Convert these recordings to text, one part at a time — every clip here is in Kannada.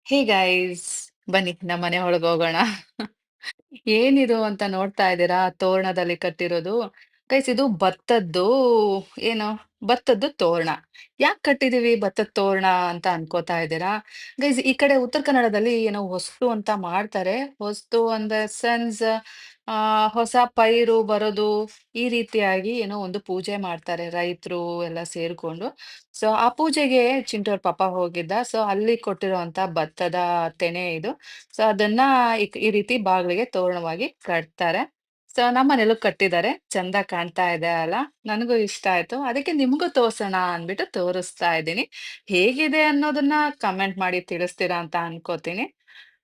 ಹೇ ಗೈಸ್, ಬನ್ನಿ ನಮ್ಮನೆ ಒಳಗೆ ಹೋಗೋಣ. ಏನಿದು ಅಂತ ನೋಡ್ತಾ ಇದ್ದೀರಾ? ತೋರಣದಲ್ಲಿ ಕಟ್ಟಿರೋದು. ಗೈಸ್, ಇದು ಭತ್ತದ್ದು. ಏನು, ಭತ್ತದ್ದು ತೋರಣ. ಯಾಕೆ ಕಟ್ಟಿದೀವಿ ಭತ್ತದ ತೋರಣ ಅಂತ ಅನ್ಕೋತಾ ಇದ್ದೀರಾ? ಗೈಸ್, ಈ ಕಡೆ ಉತ್ತರ ಕನ್ನಡದಲ್ಲಿ ಏನೋ ಹೊಸ್ತು ಅಂತ ಮಾಡ್ತಾರೆ. ಹೊಸ್ತು ಅಂದ ಸೆನ್ಸ್ ಹೊಸ ಪೈರು ಬರೋದು, ಈ ರೀತಿಯಾಗಿ ಏನೋ ಒಂದು ಪೂಜೆ ಮಾಡ್ತಾರೆ ರೈತರು ಎಲ್ಲ ಸೇರ್ಕೊಂಡು. ಸೊ ಆ ಪೂಜೆಗೆ ಚಿಂಟು ಅವ್ರ ಪಾಪ ಹೋಗಿದ್ದ. ಸೊ ಅಲ್ಲಿ ಕೊಟ್ಟಿರುವಂತ ಭತ್ತದ ತೆನೆ ಇದು. ಸೊ ಅದನ್ನ ಈ ರೀತಿ ಬಾಗಿಲಿಗೆ ತೋರಣವಾಗಿ ಕಟ್ತಾರೆ. ಸೊ ನಮ್ಮನೇಲೂ ಕಟ್ಟಿದ್ದಾರೆ. ಚಂದ ಕಾಣ್ತಾ ಇದೆ ಅಲ್ಲ? ನನಗೂ ಇಷ್ಟ ಆಯ್ತು. ಅದಕ್ಕೆ ನಿಮ್ಗೂ ತೋರ್ಸೋಣ ಅಂದ್ಬಿಟ್ಟು ತೋರಿಸ್ತಾ ಇದ್ದೀನಿ. ಹೇಗಿದೆ ಅನ್ನೋದನ್ನ ಕಮೆಂಟ್ ಮಾಡಿ ತಿಳಿಸ್ತೀರಾ ಅಂತ ಅನ್ಕೋತೀನಿ.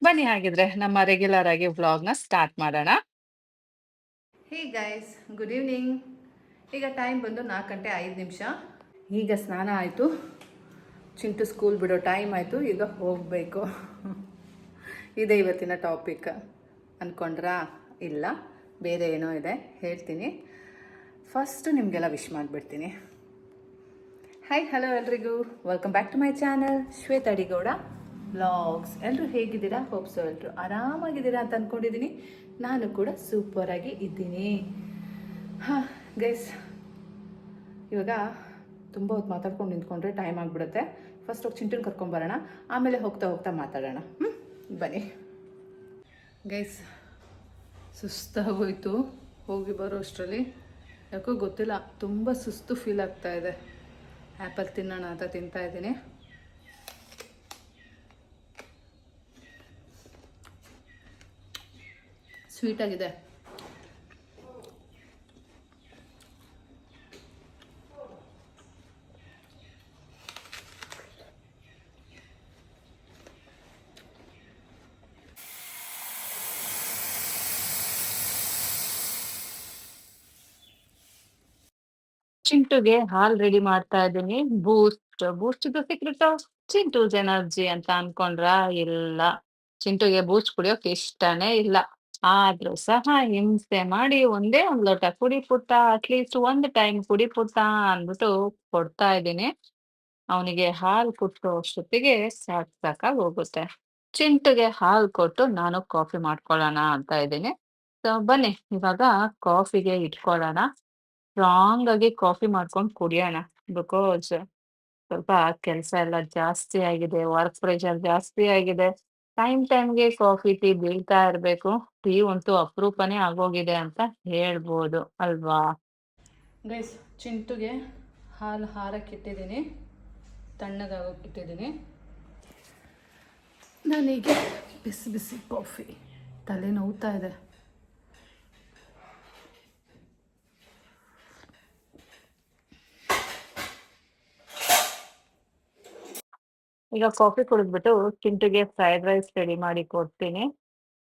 ಬನ್ನಿ ಹಾಗಿದ್ರೆ ನಮ್ಮ ರೆಗ್ಯುಲರ್ ಆಗಿ ವ್ಲಾಗ್‌ನ ಸ್ಟಾರ್ಟ್ ಮಾಡೋಣ. Hey guys, good evening. ಈಗ ಟೈಮ್ ಬಂದು 4:05. ಈಗ ಸ್ನಾನ ಆಯಿತು. ಚಿಂಟು ಸ್ಕೂಲ್ ಬಿಡೋ ಟೈಮ್ ಆಯಿತು. ಈಗ ಹೋಗಬೇಕು. ಇದೇ ಇವತ್ತಿನ ಟಾಪಿಕ್ ಅಂದ್ಕೊಂಡ್ರಾ? ಇಲ್ಲ, ಬೇರೆ ಏನೋ ಇದೆ, ಹೇಳ್ತೀನಿ. ಫಸ್ಟು ನಿಮಗೆಲ್ಲ ವಿಶ್ ಮಾಡಿಬಿಡ್ತೀನಿ. ಹಾಯ್, ಹಲೋ ಎಲ್ರಿಗೂ. Welcome back to my channel Shweta Adigowda vlogs. ಎಲ್ಲರೂ ಹೇಗಿದ್ದೀರಾ? ಹೋಪ್ಸೋ ಎಲ್ಲರೂ ಆರಾಮಾಗಿದ್ದೀರಾ ಅಂತ ಅಂದ್ಕೊಂಡಿದ್ದೀನಿ. ನಾನು ಕೂಡ ಸೂಪರಾಗಿ ಇದ್ದೀನಿ. ಹಾಂ ಗೈಸ್, ಇವಾಗ ತುಂಬ ಹೊತ್ತು ಮಾತಾಡ್ಕೊಂಡು ನಿಂತ್ಕೊಂಡ್ರೆ ಟೈಮ್ ಆಗಿಬಿಡುತ್ತೆ. ಫಸ್ಟ್ ಹೋಗಿ ಚಿಂಟುನ ಕರ್ಕೊಂಬರೋಣ, ಆಮೇಲೆ ಹೋಗ್ತಾ ಹೋಗ್ತಾ ಮಾತಾಡೋಣ. ಬನ್ನಿ ಗೈಸ್. ಸುಸ್ತಾಗೋಯ್ತು ಹೋಗಿ ಬರೋ ಅಷ್ಟರಲ್ಲಿ. ಯಾಕೋ ಗೊತ್ತಿಲ್ಲ, ತುಂಬ ಸುಸ್ತು ಫೀಲ್ ಆಗ್ತಾ ಇದೆ. ಆ್ಯಪಲ್ ತಿನ್ನೋಣ ಅಂತ ತಿಂತಾ ಇದ್ದೀನಿ. ಸ್ವೀಟಾಗಿದೆ. ಚಿಂಟುಗೆ ಹಾಲ್ ರೆಡಿ ಮಾಡ್ತಾ ಇದ್ದೀನಿ. ಬೂಸ್ಟ್ ಸೀಕ್ರೆಟ್ ಆಫ್ ಚಿಂಟೂಸ್ ಎನರ್ಜಿ ಅಂತ ಅನ್ಕೊಂಡ್ರಾ? ಇಲ್ಲ, ಚಿಂಟುಗೆ ಬೂಸ್ಟ್ ಕುಡಿಯೋಕೆ ಇಷ್ಟನೇ ಇಲ್ಲ. ಆದ್ರೂ ಸಹ ಹಿಂಸೆ ಮಾಡಿ ಒಂದೇ ಒಂದ್ ಲೋಟ ಕುಡಿ ಪುಟ್ಟ, ಅಟ್ಲೀಸ್ಟ್ ಒಂದ್ ಟೈಮ್ ಕುಡಿ ಪುಟ್ಟ ಅಂದ್ಬಿಟ್ಟು ಕೊಡ್ತಾ ಇದ್ದೀನಿ. ಅವನಿಗೆ ಹಾಲು ಕುಟ್ಟೋ ಅಷ್ಟೊತ್ತಿಗೆ ಸಾಕಾಗಿ ಹೋಗುತ್ತೆ. ಚಿಂಟುಗೆ ಹಾಲು ಕೊಟ್ಟು ನಾನು ಕಾಫಿ ಮಾಡ್ಕೊಳ್ಳೋಣ ಅಂತ ಇದ್ದೀನಿ. ಸೊ ಬನ್ನಿ ಇವಾಗ ಕಾಫಿಗೆ ಇಟ್ಕೊಳ್ಳೋಣ. ಸ್ಟ್ರಾಂಗ್ ಆಗಿ ಕಾಫಿ ಮಾಡ್ಕೊಂಡು ಕುಡಿಯೋಣ. ಬಿಕಾಸ್ ಸ್ವಲ್ಪ ಕೆಲಸ ಎಲ್ಲ ಜಾಸ್ತಿ ಆಗಿದೆ, ವರ್ಕ್ ಪ್ರೆಷರ್ ಜಾಸ್ತಿ ಆಗಿದೆ. ಟೈಮ್ಗೆ ಕಾಫಿ ಟೀ ಬೀಳ್ತಾ ಇರಬೇಕು. ಟೀ ಅಂತೂ ಅಪರೂಪನೇ ಆಗೋಗಿದೆ ಅಂತ ಹೇಳ್ಬೋದು ಅಲ್ವಾ? ಗೈಸ್, ಚಿಂಟುಗೆ ಹಾಲು ಹಾರಕ್ಕಿಟ್ಟಿದ್ದೀನಿ, ತಣ್ಣಗಾಗೋಕ್ಕಿಟ್ಟಿದ್ದೀನಿ. ನನಗೆ ಬಿಸಿ ಬಿಸಿ ಕಾಫಿ. ತಲೆ ನೋವ್ತಾ ಇದೆ. ಈಗ ಕಾಫಿ ಕುಡಿದ್ಬಿಟ್ಟು ಚಿಂಟುಗೆ ಫ್ರೈಡ್ ರೈಸ್ ರೆಡಿ ಮಾಡಿ ಕೊಡ್ತೀನಿ.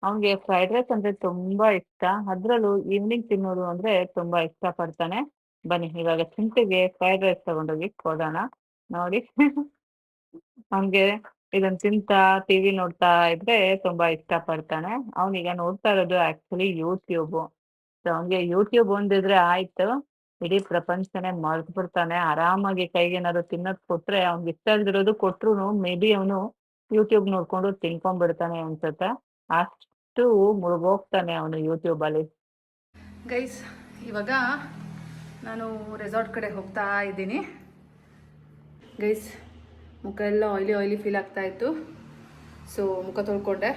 ಅವ್ನಿಗೆ ಫ್ರೈಡ್ ರೈಸ್ ಅಂದ್ರೆ ತುಂಬಾ ಇಷ್ಟ. ಅದ್ರಲ್ಲೂ ಈವ್ನಿಂಗ್ ತಿನ್ನೋದು ಅಂದ್ರೆ ತುಂಬಾ ಇಷ್ಟ ಪಡ್ತಾನೆ. ಬನ್ನಿ ಇವಾಗ ಚಿಂಟುಗೆ ಫ್ರೈಡ್ ರೈಸ್ ತಗೊಂಡೋಗಿ ಕೊಡೋಣ. ನೋಡಿ ಅವ್ನಿಗೆ ಇದನ್ನ ತಿಂತಾ ಟಿವಿ ನೋಡ್ತಾ ಇದ್ರೆ ತುಂಬಾ ಇಷ್ಟ ಪಡ್ತಾನೆ. ಅವನೀಗ ನೋಡ್ತಾ ಇರೋದು ಆಕ್ಚುಲಿ ಯೂಟ್ಯೂಬ್. ಸೊ ಅವ್ನಿಗೆ ಯೂಟ್ಯೂಬ್ ಒಂದಿದ್ರೆ ಆಯ್ತು, ಇಡೀ ಪ್ರಪಂಚನೇ ಮರ್ತು ಬಿಡ್ತಾನೆ. ಆರಾಮಾಗಿ ಕೈಗೇನಾದ್ರು ತಿನ್ನೋದ್ ಕೊಟ್ರೆ, ಅವ್ನಿಗೆ ಇಷ್ಟ ಇಲ್ದಿರೋದು ಕೊಟ್ರುನು ಮೇ ಬಿ ಅವನು ಯೂಟ್ಯೂಬ್ ನೋಡ್ಕೊಂಡು ತಿನ್ಕೊಂಡ್ಬಿಡ್ತಾನೆ ಅನ್ಸುತ್ತೆ. ಅಷ್ಟು ಮುಳುಗೋಗ್ತಾನೆ ಅವನು ಯೂಟ್ಯೂಬ್ ಅಲ್ಲಿ. ಗೈಸ್, ಇವಾಗ ನಾನು ರೆಸಾರ್ಟ್ ಕಡೆ ಹೋಗ್ತಾ ಇದ್ದೀನಿ. ಗೈಸ್, ಮುಖ ಎಲ್ಲ ಆಯ್ಲಿ ಫೀಲ್ ಆಗ್ತಾ ಇತ್ತು. ಸೊ ಮುಖ ತೊಳ್ಕೊಂಡೆ.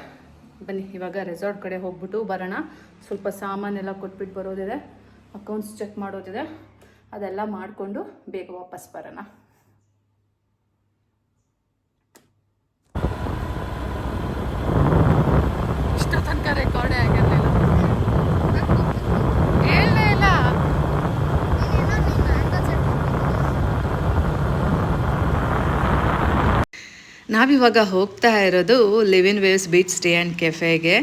ಬನ್ನಿ ಇವಾಗ ರೆಸಾರ್ಟ್ ಕಡೆ ಹೋಗ್ಬಿಟ್ಟು ಬರೋಣ. ಸ್ವಲ್ಪ ಸಾಮಾನೆಲ್ಲ ಕೊಟ್ಬಿಟ್ಟು ಬರೋದಿದೆ, ಅಕೌಂಟ್ಸ್ ಚೆಕ್ ಮಾಡೋದಿದೆ. ಅದೆಲ್ಲ ಮಾಡಿಕೊಂಡು ಬೇಗ ವಾಪಸ್ ಬರೋಣ. ಇಷ್ಟ ತನಕ ರೆಕಾರ್ಡೇ ಆಗಿರಲಿಲ್ಲ, ಹೇಳಲೇ ಇಲ್ಲ. ನಾವಿವಾಗ ಹೋಗ್ತಾ ಇರೋದು live in waves beach stay and ಕೆಫೆಗೆ.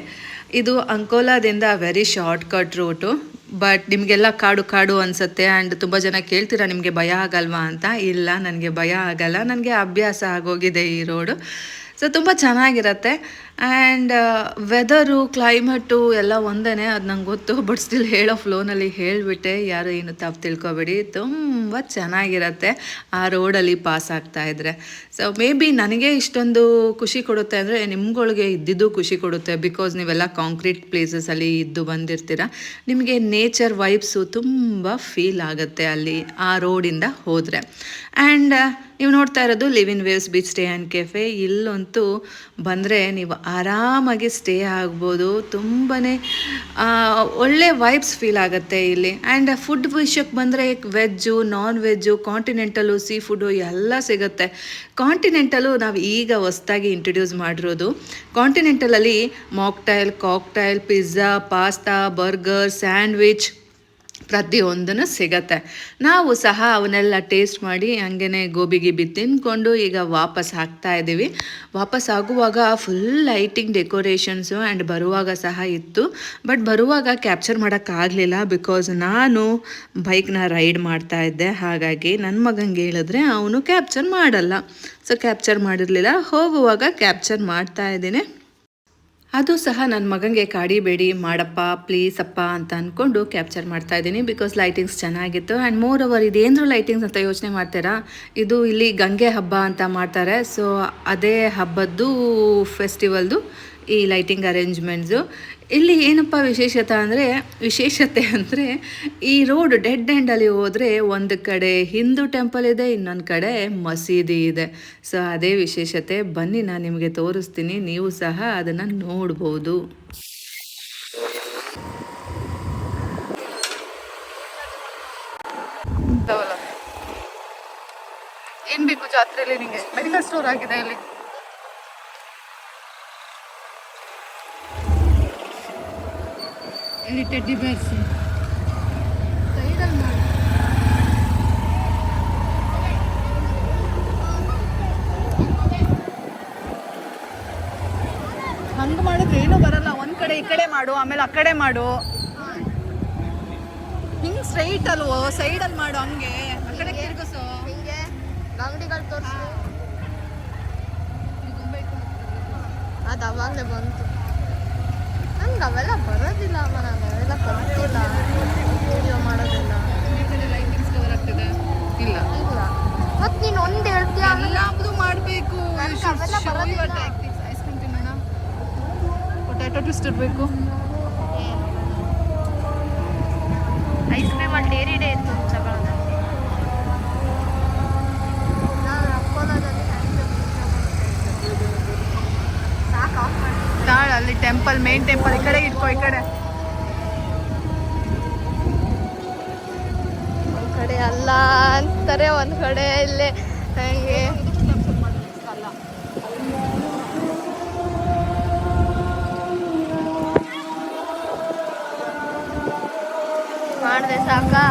ಇದು ಅಂಕೋಲಾದಿಂದ very short cut route. But ನಿಮಗೆಲ್ಲ ಕಾಡು ಕಾಡು ಅನಿಸುತ್ತೆ. ಆ್ಯಂಡ್ ತುಂಬ ಜನ ಕೇಳ್ತೀರಾ ನಿಮಗೆ ಭಯ ಆಗಲ್ವಾ ಅಂತ. ಇಲ್ಲ, ನನಗೆ ಭಯ ಆಗಲ್ಲ, ನನಗೆ ಅಭ್ಯಾಸ ಆಗೋಗಿದೆ ಈ ರೋಡು. ಸೊ ತುಂಬ ಚೆನ್ನಾಗಿರುತ್ತೆ. ಆ್ಯಂಡ್ ವೆದರು ಕ್ಲೈಮೇಟು ಎಲ್ಲ ಒಂದೇ ಅದು ನಂಗೆ ಗೊತ್ತು, ಬಟ್ ಸ್ಟಿಲ್ ಹೇಳೋ ಫ್ಲೋನಲ್ಲಿ ಹೇಳಿಬಿಟ್ಟೆ, ಯಾರು ಏನು ತಪ್ಪು ತಿಳ್ಕೊಬೇಡಿ. ತುಂಬ ಚೆನ್ನಾಗಿರತ್ತೆ ಆ ರೋಡಲ್ಲಿ ಪಾಸ್ ಆಗ್ತಾ ಇದ್ದರೆ. ಸೊ ಮೇ ಬಿ ನನಗೆ ಇಷ್ಟೊಂದು ಖುಷಿ ಕೊಡುತ್ತೆ ಅಂದರೆ ನಿಮ್ಗಳಿಗೆ ಇದ್ದಿದ್ದು ಖುಷಿ ಕೊಡುತ್ತೆ, ಬಿಕಾಸ್ ನೀವೆಲ್ಲ ಕಾಂಕ್ರೀಟ್ ಪ್ಲೇಸಸಲ್ಲಿ ಇದ್ದು ಬಂದಿರ್ತೀರ. ನಿಮಗೆ ನೇಚರ್ ವೈಬ್ಸು ತುಂಬ ಫೀಲ್ ಆಗುತ್ತೆ ಅಲ್ಲಿ ಆ ರೋಡಿಂದ ಹೋದರೆ. ಆ್ಯಂಡ್ ನೀವು ನೋಡ್ತಾ ಇರೋದು live in waves beach stay and cafe. ಇಲ್ಲಂತೂ ಬಂದರೆ ನೀವು ಆರಾಮಾಗಿ ಸ್ಟೇ ಆಗ್ಬೋದು. ತುಂಬಾ ಒಳ್ಳೆ ವೈಬ್ಸ್ ಫೀಲ್ ಆಗುತ್ತೆ ಇಲ್ಲಿ. ಆ್ಯಂಡ್ ಫುಡ್ ವಿಷಯಕ್ಕೆ ಬಂದರೆ veg, non veg, continental, sea food ಎಲ್ಲ ಸಿಗುತ್ತೆ. ಕಾಂಟಿನೆಂಟಲು ನಾವು ಈಗ ಹೊಸ್ದಾಗಿ ಇಂಟ್ರೊಡ್ಯೂಸ್ ಮಾಡಿರೋದು. ಕಾಂಟಿನೆಂಟಲಲ್ಲಿ mocktail, cocktail, pizza, pasta, burger, sandwich ಪ್ರತಿಯೊಂದನ್ನು ಸಿಗತ್ತೆ. ನಾವು ಸಹ ಅವನ್ನೆಲ್ಲ ಟೇಸ್ಟ್ ಮಾಡಿ ಹಂಗೇ ಗೋಬಿ ಗಿಬಿ ತಿಂದ್ಕೊಂಡು ಈಗ ವಾಪಸ್ ಆಗ್ತಾ ಇದ್ದೀವಿ. ವಾಪಸ್ ಆಗುವಾಗ ಫುಲ್ ಲೈಟಿಂಗ್ ಡೆಕೋರೇಷನ್ಸು ಆ್ಯಂಡ್ ಬರುವಾಗ ಸಹ ಇತ್ತು. ಬಟ್ ಬರುವಾಗ ಕ್ಯಾಪ್ಚರ್ ಮಾಡೋಕ್ಕಾಗಲಿಲ್ಲ, ಬಿಕಾಸ್ ನಾನು ಬೈಕ್ನ ರೈಡ್ ಮಾಡ್ತಾ ಇದ್ದೆ. ಹಾಗಾಗಿ ನನ್ನ ಮಗಂಗೆ ಹೇಳಿದ್ರೆ ಅವನು ಕ್ಯಾಪ್ಚರ್ ಮಾಡಲ್ಲ, ಸೊ ಕ್ಯಾಪ್ಚರ್ ಮಾಡಿರಲಿಲ್ಲ. ಹೋಗುವಾಗ ಕ್ಯಾಪ್ಚರ್ ಮಾಡ್ತಾ ಇದ್ದೀನಿ. ಅದು ಸಹ ನನ್ನ ಮಗನಿಗೆ ಕಾಡಿಬೇಡಿ ಮಾಡಪ್ಪ ಪ್ಲೀಸ್ ಅಪ್ಪ ಅಂತ ಅಂದ್ಕೊಂಡು ಕ್ಯಾಪ್ಚರ್ ಮಾಡ್ತಾ ಇದ್ದೀನಿ, ಬಿಕಾಸ್ ಲೈಟಿಂಗ್ಸ್ ಚೆನ್ನಾಗಿತ್ತು. ಆ್ಯಂಡ್ ಮೋರ್ ಓವರ್ ಇದೇಂದ್ರು ಲೈಟಿಂಗ್ಸ್ ಅಂತ ಯೋಚನೆ ಮಾಡ್ತೀರಾ, ಇದು ಇಲ್ಲಿ ಗಂಗೆ ಹಬ್ಬ ಅಂತ ಮಾಡ್ತಾರೆ. ಸೊ ಅದೇ ಹಬ್ಬದ್ದು ಫೆಸ್ಟಿವಲ್ದು ಈ ಲೈಟಿಂಗ್ ಅರೇಂಜ್ಮೆಂಟ್ಸು. ಇಲ್ಲಿ ಏನಪ್ಪ ವಿಶೇಷತೆ ಅಂದರೆ ಈ ರೋಡ್ ಡೆಡ್ ಎಂಡಲ್ಲಿ ಹೋದರೆ ಒಂದು ಕಡೆ ಹಿಂದೂ ಟೆಂಪಲ್ ಇದೆ, ಇನ್ನೊಂದು ಕಡೆ ಮಸೀದಿ ಇದೆ. ಸೊ ಅದೇ ವಿಶೇಷತೆ. ಬನ್ನಿ ನಾನು ನಿಮಗೆ ತೋರಿಸ್ತೀನಿ, ನೀವು ಸಹ ಅದನ್ನು ನೋಡ್ಬೋದು. ಏನು ಬೇಕು ಜಾತ್ರೆಯಲ್ಲಿ ನಿಮಗೆ? ಮೆಡಿಕಲ್ ಸ್ಟೋರ್ ಆಗಿದೆ ಇಲ್ಲಿ. ಇಲ್ಲಿ ಟೆಡ್ಡಿ ಬೇರ್ಸ್ ಸೈಡಲ್ಲಿ ಮಾಡಿ. ಹಂಗೆ ಮಾಡಿದ್ರೆ ಏನೂ ಬರಲ್ಲ. ಒಂದು ಕಡೆ ಈ ಕಡೆ ಮಾಡು, ಆಮೇಲೆ ಆ ಕಡೆ ಮಾಡು. ಹಿಂಗೆ ಸ್ಟ್ರೈಟ್ ಅಲ್ವೋ, ಸೈಡಲ್ಲಿ ಮಾಡು. ಹಂಗೆ ಆ ಕಡೆ ತಿರ್ಗಿಸು. ಹಿಂಗೆ ಅಂಗಡಿಗಳು ತೋರಿಸು. ಅದು ಅವಾಗಲೇ ಬಂತು. ನಂಗೆ ಅವೆಲ್ಲ ಬರೋದಿಲ್ಲ ಅಮ್ಮ, ನಾನು ಅವೆಲ್ಲ ಕಲ್ತಿಲ್ಲ. ವಿಡಿಯೋ ಮಾಡೋದಿಲ್ಲ. ಲೈಟಿಂಗ್ಸ್ ಕವರ್ ಆಗ್ತಿದೆ ಇಲ್ಲ ಇಲ್ಲ. ಮತ್ತು ನೀನು ಒಂದು ಹೇಳ್ತೀಯ ಎಲ್ಲದು ಮಾಡಬೇಕು. ಐಸ್ ಕ್ರೀಮ್ ತಿನ್ನೋಣ, ಪೊಟ್ಯಾಟೊ ಟ್ವಿಸ್ಟ್ ಇರಬೇಕು. ಐಸ್ ಕ್ರೀಮ್ ಅಲ್ಲಿ ಡೇರಿ ಡೇ ಇತ್ತು ತಗೊಳ್ಳೋದು. ನಾನು ಅಪ್ಪೋಲೋದಲ್ಲಿ ಸಾಕು ಆಫ್ ಮಾಡಿ. ಅಲ್ಲಿ ಟೆಂಪಲ್, ಮೇನ್ ಟೆಂಪಲ್ ಈ ಕಡೆ ಇಟ್ಕೋ. ಈ ಕಡೆ ಒಂದು ಕಡೆ ಅಲ್ಲ ಅಂತಾರೆ, ಒಂದು ಕಡೆ ಇಲ್ಲೇ ಹಂಗೆ ಮಾಡಿದೆ ಸಾಕಾ.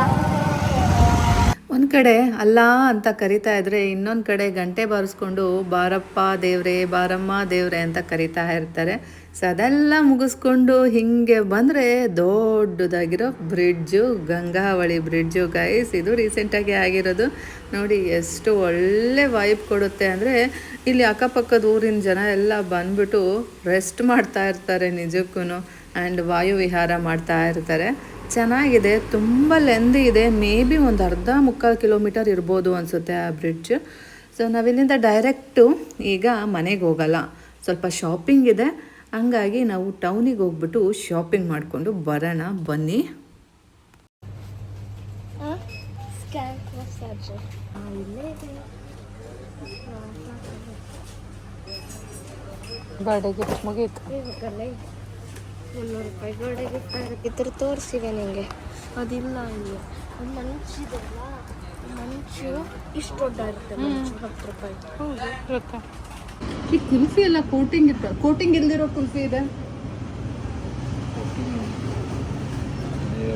ಒಂದು ಕಡೆ ಅಲ್ಲ ಅಂತ ಕರಿತಾ ಇದ್ರೆ ಇನ್ನೊಂದು ಕಡೆ ಗಂಟೆ ಬಾರಿಸ್ಕೊಂಡು ಬಾರಪ್ಪ ದೇವ್ರೆ, ಬಾರಮ್ಮ ದೇವ್ರೆ ಅಂತ ಕರಿತಾ ಇರ್ತಾರೆ. ಸೊ ಅದೆಲ್ಲ ಮುಗಿಸ್ಕೊಂಡು ಹೀಗೆ ಬಂದರೆ ದೊಡ್ಡದಾಗಿರೋ ಬ್ರಿಡ್ಜು, ಗಂಗಾವಳಿ ಬ್ರಿಡ್ಜು ಗೈಸ್. ಇದು ರೀಸೆಂಟಾಗಿ ಆಗಿರೋದು. ನೋಡಿ ಎಷ್ಟು ಒಳ್ಳೆ ವೈಬ್ ಕೊಡುತ್ತೆ ಅಂದರೆ ಇಲ್ಲಿ ಅಕ್ಕಪಕ್ಕದ ಊರಿನ ಜನ ಎಲ್ಲ ಬಂದ್ಬಿಟ್ಟು ರೆಸ್ಟ್ ಮಾಡ್ತಾ ಇರ್ತಾರೆ ನಿಜಕ್ಕೂ. ಆ್ಯಂಡ್ ವಾಯುವಿಹಾರ ಮಾಡ್ತಾ ಇರ್ತಾರೆ. ಚೆನ್ನಾಗಿದೆ, ತುಂಬ ಲೆಂದಿ ಇದೆ. ಮೇ ಬಿ ಒಂದು ಅರ್ಧ ಮುಕ್ಕಾಲು ಕಿಲೋಮೀಟರ್ ಇರ್ಬೋದು ಅನಿಸುತ್ತೆ ಆ ಬ್ರಿಡ್ಜ್. ಸೊ ನಾವಿಲ್ಲಿಂದ ಡೈರೆಕ್ಟು ಈಗ ಮನೆಗೆ ಹೋಗಲ್ಲ, ಸ್ವಲ್ಪ ಶಾಪಿಂಗ್ ಇದೆ. ಹಂಗಾಗಿ ನಾವು ಟೌನಿಗೆ ಹೋಗ್ಬಿಟ್ಟು ಶಾಪಿಂಗ್ ಮಾಡಿಕೊಂಡು ಬರೋಣ ಬನ್ನಿ. ಬರ್ಡೇ ಗಿಫ್ಟ್ ಮುಗೀತು. 300 ರೂಪಾಯಿ ಬರ್ಡೇ ಗಿಫ್ಟ್ ಇದ್ರೆ ತೋರಿಸಿದೆ ನಿಮಗೆ. ಅದಿಲ್ಲ ಇಲ್ಲಿ. ಒಂದು ಮಂಚಿದಲ್ಲ, ಮಂಚು ಇಷ್ಟು ದೊಡ್ಡ ಇರುತ್ತೆ. ಮಂಚು 10 ರೂಪಾಯಿ. ಹೌದು ಇರುತ್ತೆ. ಈ ಕುಲ್ಫಿ ಎಲ್ಲ ಕೋಟಿಂಗ್ ಇತ್ತು, ಕೋಟಿಂಗ್ ಇಲ್ದಿರೋ ಕುಲ್ಫಿ ಇದೆ.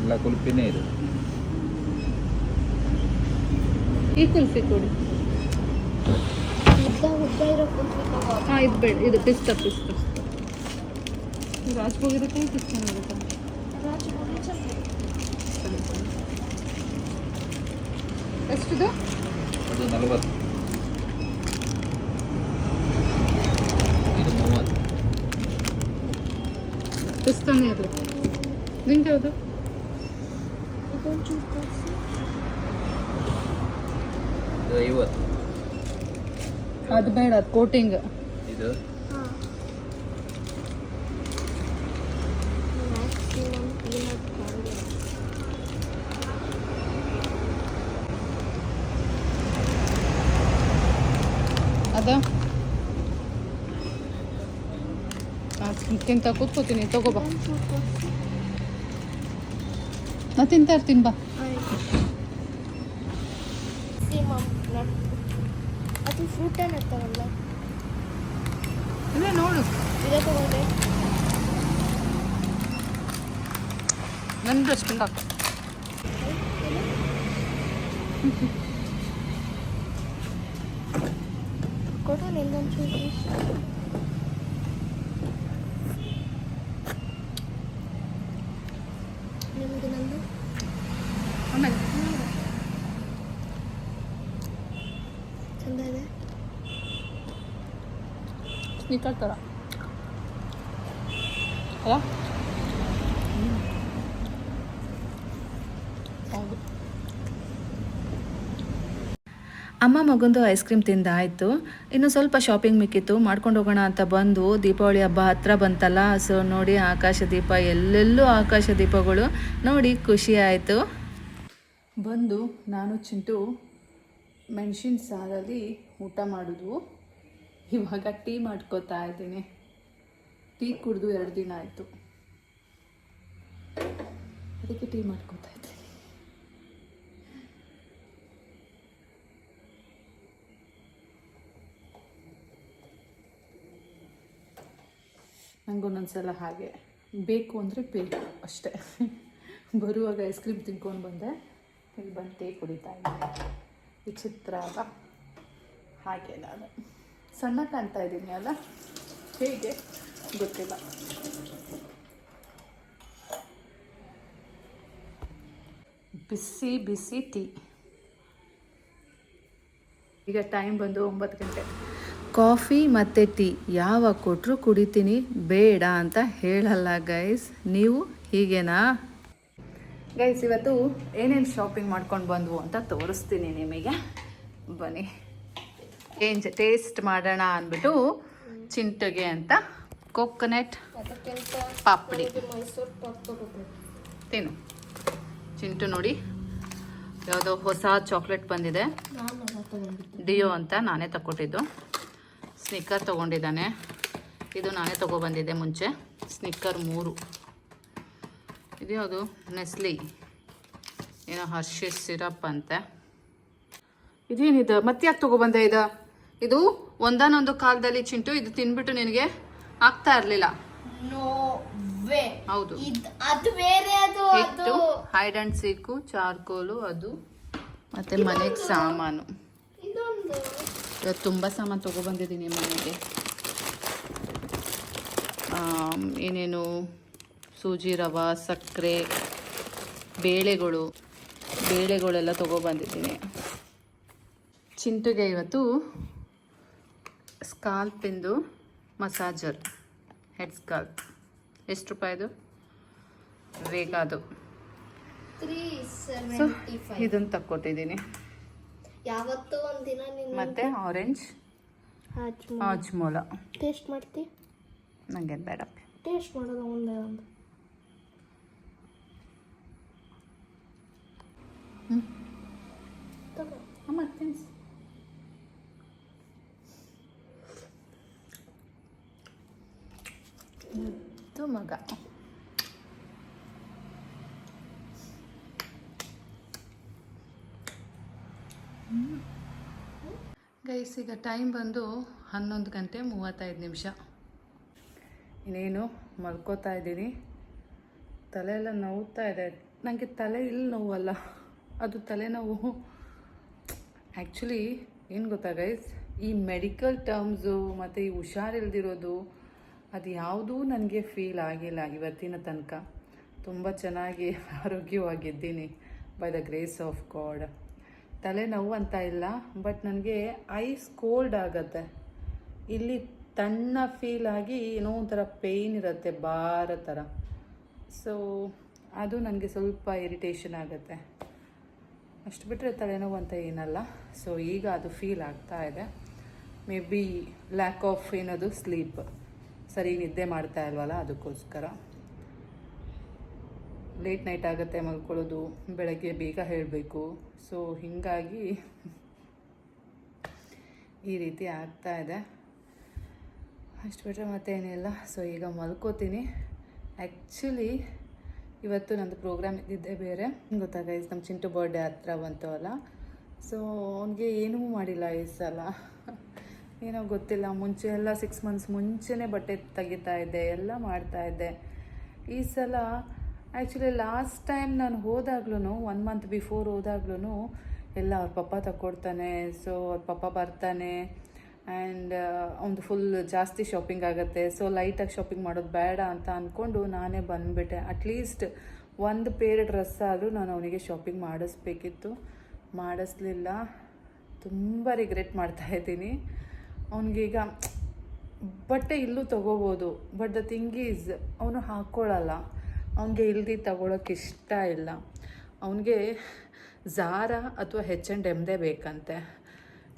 ಎಲ್ಲ ಕುಲ್ಫಿನೇ ಇದೆ. ಈ ಕುಲ್ಫಿ ಕೊಡಿ. ಉದ್ದ ಇರೋ ಕುಲ್ಫಿ. ಹಾಂ ಇದು ಬೇಡ, ಇದು ಪಿಸ್ತಾ. ರಾಜ್ಭೋಗ್ ಇರುತ್ತೆ, ಪಿಸ್ತಾ ಇರುತ್ತೆ. ಎಷ್ಟಿದೆ? ಅದು 40, ಇದು 30. ಪಿಸ್ತಾನೆ ಅದು ನಿಂಗೆ ಯಾವುದು? ಇದೊಂಚೂರು ತೋರಿಸಿ. ಇದು 50. ಅದು ಬೇಡ, ಅದು ಕೋಟಿಂಗ್. ಇದು ಹಾಂ, ಮ್ಯಾಕ್ಸಿಮಮ್ ಪೀನಟ್ ಬರಲ್ಲ. ಅದು ತಿಂತ ಕೂತ್ಕೋತೀನಿ, ತಗೋಬಾ. ಇದೊಂಚೂರು ತೋರಿಸಿ. ನಾ ತಿಂತಾ ಇರ್ತೀನಿ ಬಾ. ಆಯ್ತು. Maximum nut. ಅದು ಫ್ರೂಟೇ ನಟ್ಟವಲ್ಲ. ಇದೇ ನೋಡು, ಇದೇ ತಗೊಂಡೆ. ನಂದು ಅಷ್ಟು ಹಾಕು. ಕೊಡು ನಿಂದೊಂಚೂರು ಪೀಸ್. ನಿಮಗೆ ನಂದು ಆಮೇಲೆ ಚಂದ ಇದೆ. ಸ್ನಿಕರ್ ಥರ ಅಲ್ಲ? ಹೌದು. ಅಮ್ಮ ಮಗಂದು ಐಸ್ ಕ್ರೀಮ್ ತಿಂದಾಯಿತು. ಇನ್ನು ಸ್ವಲ್ಪ ಶಾಪಿಂಗ್ ಮಿಕ್ಕಿತ್ತು, ಮಾಡ್ಕೊಂಡು ಹೋಗೋಣ ಅಂತ ಬಂದು ದೀಪಾವಳಿ ಹಬ್ಬ ಹತ್ರ ಬಂತಲ್ಲ. ಸೊ ನೋಡಿ, ಆಕಾಶ ದೀಪ, ಎಲ್ಲೆಲ್ಲೂ ಆಕಾಶ ದೀಪಗಳು ನೋಡಿ ಖುಷಿ ಆಯಿತು. ಬಂದು ನಾನು ಚಿಂಟು ಮೆಣಸಿನ ಸಾರಲ್ಲಿ ಊಟ ಮಾಡೋದು. ಇವಾಗ ಟೀ ಮಾಡ್ಕೋತಾ ಇದ್ದೀನಿ. ಟೀ ಕುಡಿದು 2 ದಿನ ಆಯಿತು, ಅದಕ್ಕೆ ಟೀ ಮಾಡ್ಕೋತಾ ಇದ್ದೀನಿ. ನನಗೊಂದೊಂದ್ಸಲ ಹಾಗೆ ಬೇಕು ಅಂದರೆ ಬೇಕು ಅಷ್ಟೇ. ಬರುವಾಗ ಐಸ್ ಕ್ರೀಮ್ ತಿನ್ಕೊಂಡು ಬಂದೆ, ಇಲ್ಲಿ ಬಂದು ಟೀ ಕುಡಿತಾ ಇದ್ದೆ. ವಿಚಿತ್ರ ಅಲ್ಲ? ಹಾಗೆ ನಾನು ಸಣ್ಣ ಕಾಣ್ತಾ ಇದ್ದೀನಿ ಅಲ್ಲ, ಹೇಗೆ ಗೊತ್ತಿಲ್ಲ. ಬಿಸಿ ಬಿಸಿ ಟೀ. ಈಗ ಟೈಮ್ ಬಂದು 9 ಗಂಟೆ. ಕಾಫಿ ಮತ್ತು ಟೀ ಯಾವಾಗ ಕೊಟ್ಟರು ಕುಡಿತೀನಿ, ಬೇಡ ಅಂತ ಹೇಳಲ್ಲ ಗೈಸ್. ನೀವು ಹೀಗೇನಾ ಗೈಸ್? ಇವತ್ತು ಏನೇನು ಶಾಪಿಂಗ್ ಮಾಡ್ಕೊಂಡು ಬಂದ್ವು ಅಂತ ತೋರಿಸ್ತೀನಿ ನಿಮಗೆ, ಬನ್ನಿ. ಟೇಸ್ಟ್ ಮಾಡೋಣ ಅಂದ್ಬಿಟ್ಟು ಚಿಂಟುಗೆ ಅಂತ ಕೋಕೋನಟ್ ಅದಕ್ಕಿಂತ ಪಾಪಡಿ ಮೈಸೂರು ಪಾಕ್ ತಗೋಬೇಕು. ತಿನ್ನು ಚಿಂಟು. ನೋಡಿ, ಯಾವುದೋ ಹೊಸ ಚಾಕ್ಲೇಟ್ ಬಂದಿದೆ, ನಾನು ಅಲ್ಲ ತಗೊಂಡಿದ್ದೆ. ಡಿಯೋ ಅಂತ, ನಾನೇ ತಗೊಟ್ಟಿದ್ದು. ಸ್ನಿಕ್ಕರ್ ತೊಗೊಂಡಿದ್ದಾನೆ, ಇದು ನಾನೇ ತೊಗೊಬಂದಿದ್ದೆ ಮುಂಚೆ. ಸ್ನಿಕ್ಕರ್ 3. ಇದು ಯಾವುದು? ನೆಸ್ಲಿ ಏನೋ ಹರ್ಷೀಸ್ ಸಿರಪ್ ಅಂತೆ. ಇದೇನಿದು? ಮತ್ತೆ ಯಾಕೆ ತೊಗೊಬಂದೆ ಇದು ಒಂದಾನೊಂದು ಕಾಲದಲ್ಲಿ ಚಿಂಟು ಇದು ತಿನ್ಬಿಟ್ಟು ನಿನಗೆ ಆಗ್ತಾ ಇರಲಿಲ್ಲ. No way. ಹೌದು, ಅದು ಬೇರೆ. ಅದು ಹಿಟ್ಟು, ಹೈಡ್ ಆ್ಯಂಡ್ ಸೀಕು, ಚಾರ್ಕೋಲು, ಅದು ಮತ್ತು ಮನೆಗೆ ಸಾಮಾನು. ಇದೊಂದು ಇವತ್ತು ತುಂಬ ಸಾಮಾನು ತೊಗೊಬಂದಿದ್ದೀನಿ ಮನೆಗೆ. ಏನೇನು ಸೂಜಿ ರವೆ, ಸಕ್ಕರೆ, ಬೇಳೆಗಳೆಲ್ಲ ತೊಗೊಬಂದಿದ್ದೀನಿ. ಚಿಂಟುಗೆ ಇವತ್ತು ಸ್ಕಾಲ್ಪಿಂದು ಮಸಾಜರ್, ಹೆಡ್ ಸ್ಕಾಲ್ಪ್. ಎಷ್ಟು ರೂಪಾಯಿದು? ವೇಗಾದು. ಸೊ 375. ಇದನ್ನು ತಕ್ಕೊಟ್ಟಿದ್ದೀನಿ. ಯಾವತ್ತೂ ಒಂದಿನ ನೀನು ಮತ್ತು ಆರೆಂಜ್ ಹಾಜ್ಮೋಲ. ಟೇಸ್ಟ್ ಮಾಡ್ತಿ? ನನಗೆ ಬೇಡ. ಟೇಸ್ಟ್ ಮಾಡೋದು ಒಂದೇ ಒಂದು. ತಗೋ. ಅಮ್ಮ ತಿನ್ಸು. ಇದು ಮಗ. ಗೈಸ್, ಈಗ ಟೈಮ್ ಬಂದು 11 ಗಂಟೆ 35 ನಿಮಿಷ. ಇನ್ನೇನು ಮಲ್ಕೋತಾ ಇದ್ದೀನಿ. ತಲೆ ಎಲ್ಲ ನೋವ್ತಾ ಇದೆ. ನನಗೆ ತಲೆ ಇಲ್ಲಿ ನೋವಲ್ಲ, ಅದು ತಲೆನೋವು. ಆ್ಯಕ್ಚುಲಿ ಏನು ಗೊತ್ತಾ ಗೈಸ್, ಈ ಮೆಡಿಕಲ್ ಟರ್ಮ್ಸು ಮತ್ತು ಈ ಹುಷಾರಿಲ್ದಿರೋದು ಅದು ಯಾವುದೂ ನನಗೆ ಫೀಲ್ ಆಗಿಲ್ಲ ಇವತ್ತಿನ ತನಕ. ತುಂಬ ಚೆನ್ನಾಗಿ ಆರೋಗ್ಯವಾಗಿದ್ದೀನಿ by the grace of God. ತಲೆನೋವು ಅಂತ ಇಲ್ಲ, ಬಟ್ ನನಗೆ ಐಸ್ ಕೋಲ್ಡ್ ಆಗುತ್ತೆ. ಇಲ್ಲಿ ತಣ್ಣ ಫೀಲ್ ಆಗಿ ಏನೋ ಒಂಥರ ಪೇಯ್ನ್ ಇರುತ್ತೆ, ಭಾರ ಥರ. ಸೊ ಅದು ನನಗೆ ಸ್ವಲ್ಪ ಇರಿಟೇಷನ್ ಆಗುತ್ತೆ. ಅಷ್ಟು ಬಿಟ್ಟರೆ ತಲೆನೋವು ಅಂತ ಏನಲ್ಲ. ಸೊ ಈಗ ಅದು ಫೀಲ್ ಆಗ್ತಾ ಇದೆ. ಮೇ ಬಿ ಲ್ಯಾಕ್ ಆಫ್ ಏನದು ಸ್ಲೀಪ್, ಸರಿ ನಿದ್ದೆ ಮಾಡ್ತಾ ಇಲ್ವಲ್ಲ ಅದಕ್ಕೋಸ್ಕರ. ಲೇಟ್ ನೈಟ್ ಆಗುತ್ತೆ ಮಲ್ಕೊಳ್ಳೋದು, ಬೆಳಗ್ಗೆ ಬೇಗ ಹೇಳಬೇಕು. ಸೊ ಹೀಗಾಗಿ ಈ ರೀತಿ ಆಗ್ತಾ ಇದೆ. ಅಷ್ಟು ಬಿಟ್ಟರೆ ಮತ್ತೇನಿಲ್ಲ. ಸೊ ಈಗ ಮಲ್ಕೋತೀನಿ. ಆ್ಯಕ್ಚುಲಿ ಇವತ್ತು ನಂದು ಪ್ರೋಗ್ರಾಮ್ ಇದ್ದಿದ್ದೆ ಬೇರೆ, ಗೊತ್ತಾ ಗೈಸ್, ನಮ್ಮ ಚಿಂಟು ಬರ್ಡೇ ಹತ್ರ ಬಂತವಲ್ಲ. ಸೊ ಅವನಿಗೆ ಏನೂ ಮಾಡಿಲ್ಲ ಈ ಸಲ. ಏನೋ ಗೊತ್ತಿಲ್ಲ, ಮುಂಚೆ ಎಲ್ಲ 6 months ಮುಂಚೆನೇ ಬಟ್ಟೆ ತೆಗಿತಾ ಇದ್ದೆ, ಎಲ್ಲ ಮಾಡ್ತಾಯಿದ್ದೆ. ಈ ಸಲ ಆ್ಯಕ್ಚುಲಿ ಲಾಸ್ಟ್ ಟೈಮ್ ನಾನು ಹೋದಾಗ್ಲೂ 1 month ಬಿಫೋರ್ ಹೋದಾಗ್ಲೂ ಎಲ್ಲ ಅವ್ರ ಪಪ್ಪ ತಗೊಡ್ತಾನೆ. ಸೊ ಅವ್ರ ಪಪ್ಪ ಬರ್ತಾನೆ ಆ್ಯಂಡ್ ಒಂದು ಫುಲ್ ಜಾಸ್ತಿ ಶಾಪಿಂಗ್ ಆಗುತ್ತೆ. ಸೊ ಲೈಟಾಗಿ ಶಾಪಿಂಗ್ ಮಾಡೋದು ಬೇಡ ಅಂತ ಅಂದ್ಕೊಂಡು ನಾನೇ ಬಂದುಬಿಟ್ಟೆ. ಅಟ್ಲೀಸ್ಟ್ ಒಂದು ಪೇರ್ ಡ್ರೆಸ್ ಆದರೂ ನಾನು ಅವನಿಗೆ ಶಾಪಿಂಗ್ ಮಾಡಿಸ್ಬೇಕಿತ್ತು, ಮಾಡಿಸ್ಲಿಲ್ಲ. ತುಂಬ ರಿಗ್ರೆಟ್ ಮಾಡ್ತಾಯಿದ್ದೀನಿ. ಅವನಿಗೀಗ ಬಟ್ಟೆ ಇಲ್ಲೂ ತೊಗೋಬೋದು, ಬಟ್ ದ ಥಿಂಗ್ ಈಸ್ ಅವನು ಹಾಕ್ಕೊಳ್ಳಲ್ಲ. ಅವನಿಗೆ ಇಲ್ದಿ ತಗೊಳ್ಳೋಕೆ ಇಷ್ಟ ಇಲ್ಲ. ಅವನಿಗೆ ಝಾರಾ ಅಥವಾ H&Mದೇ ಬೇಕಂತೆ.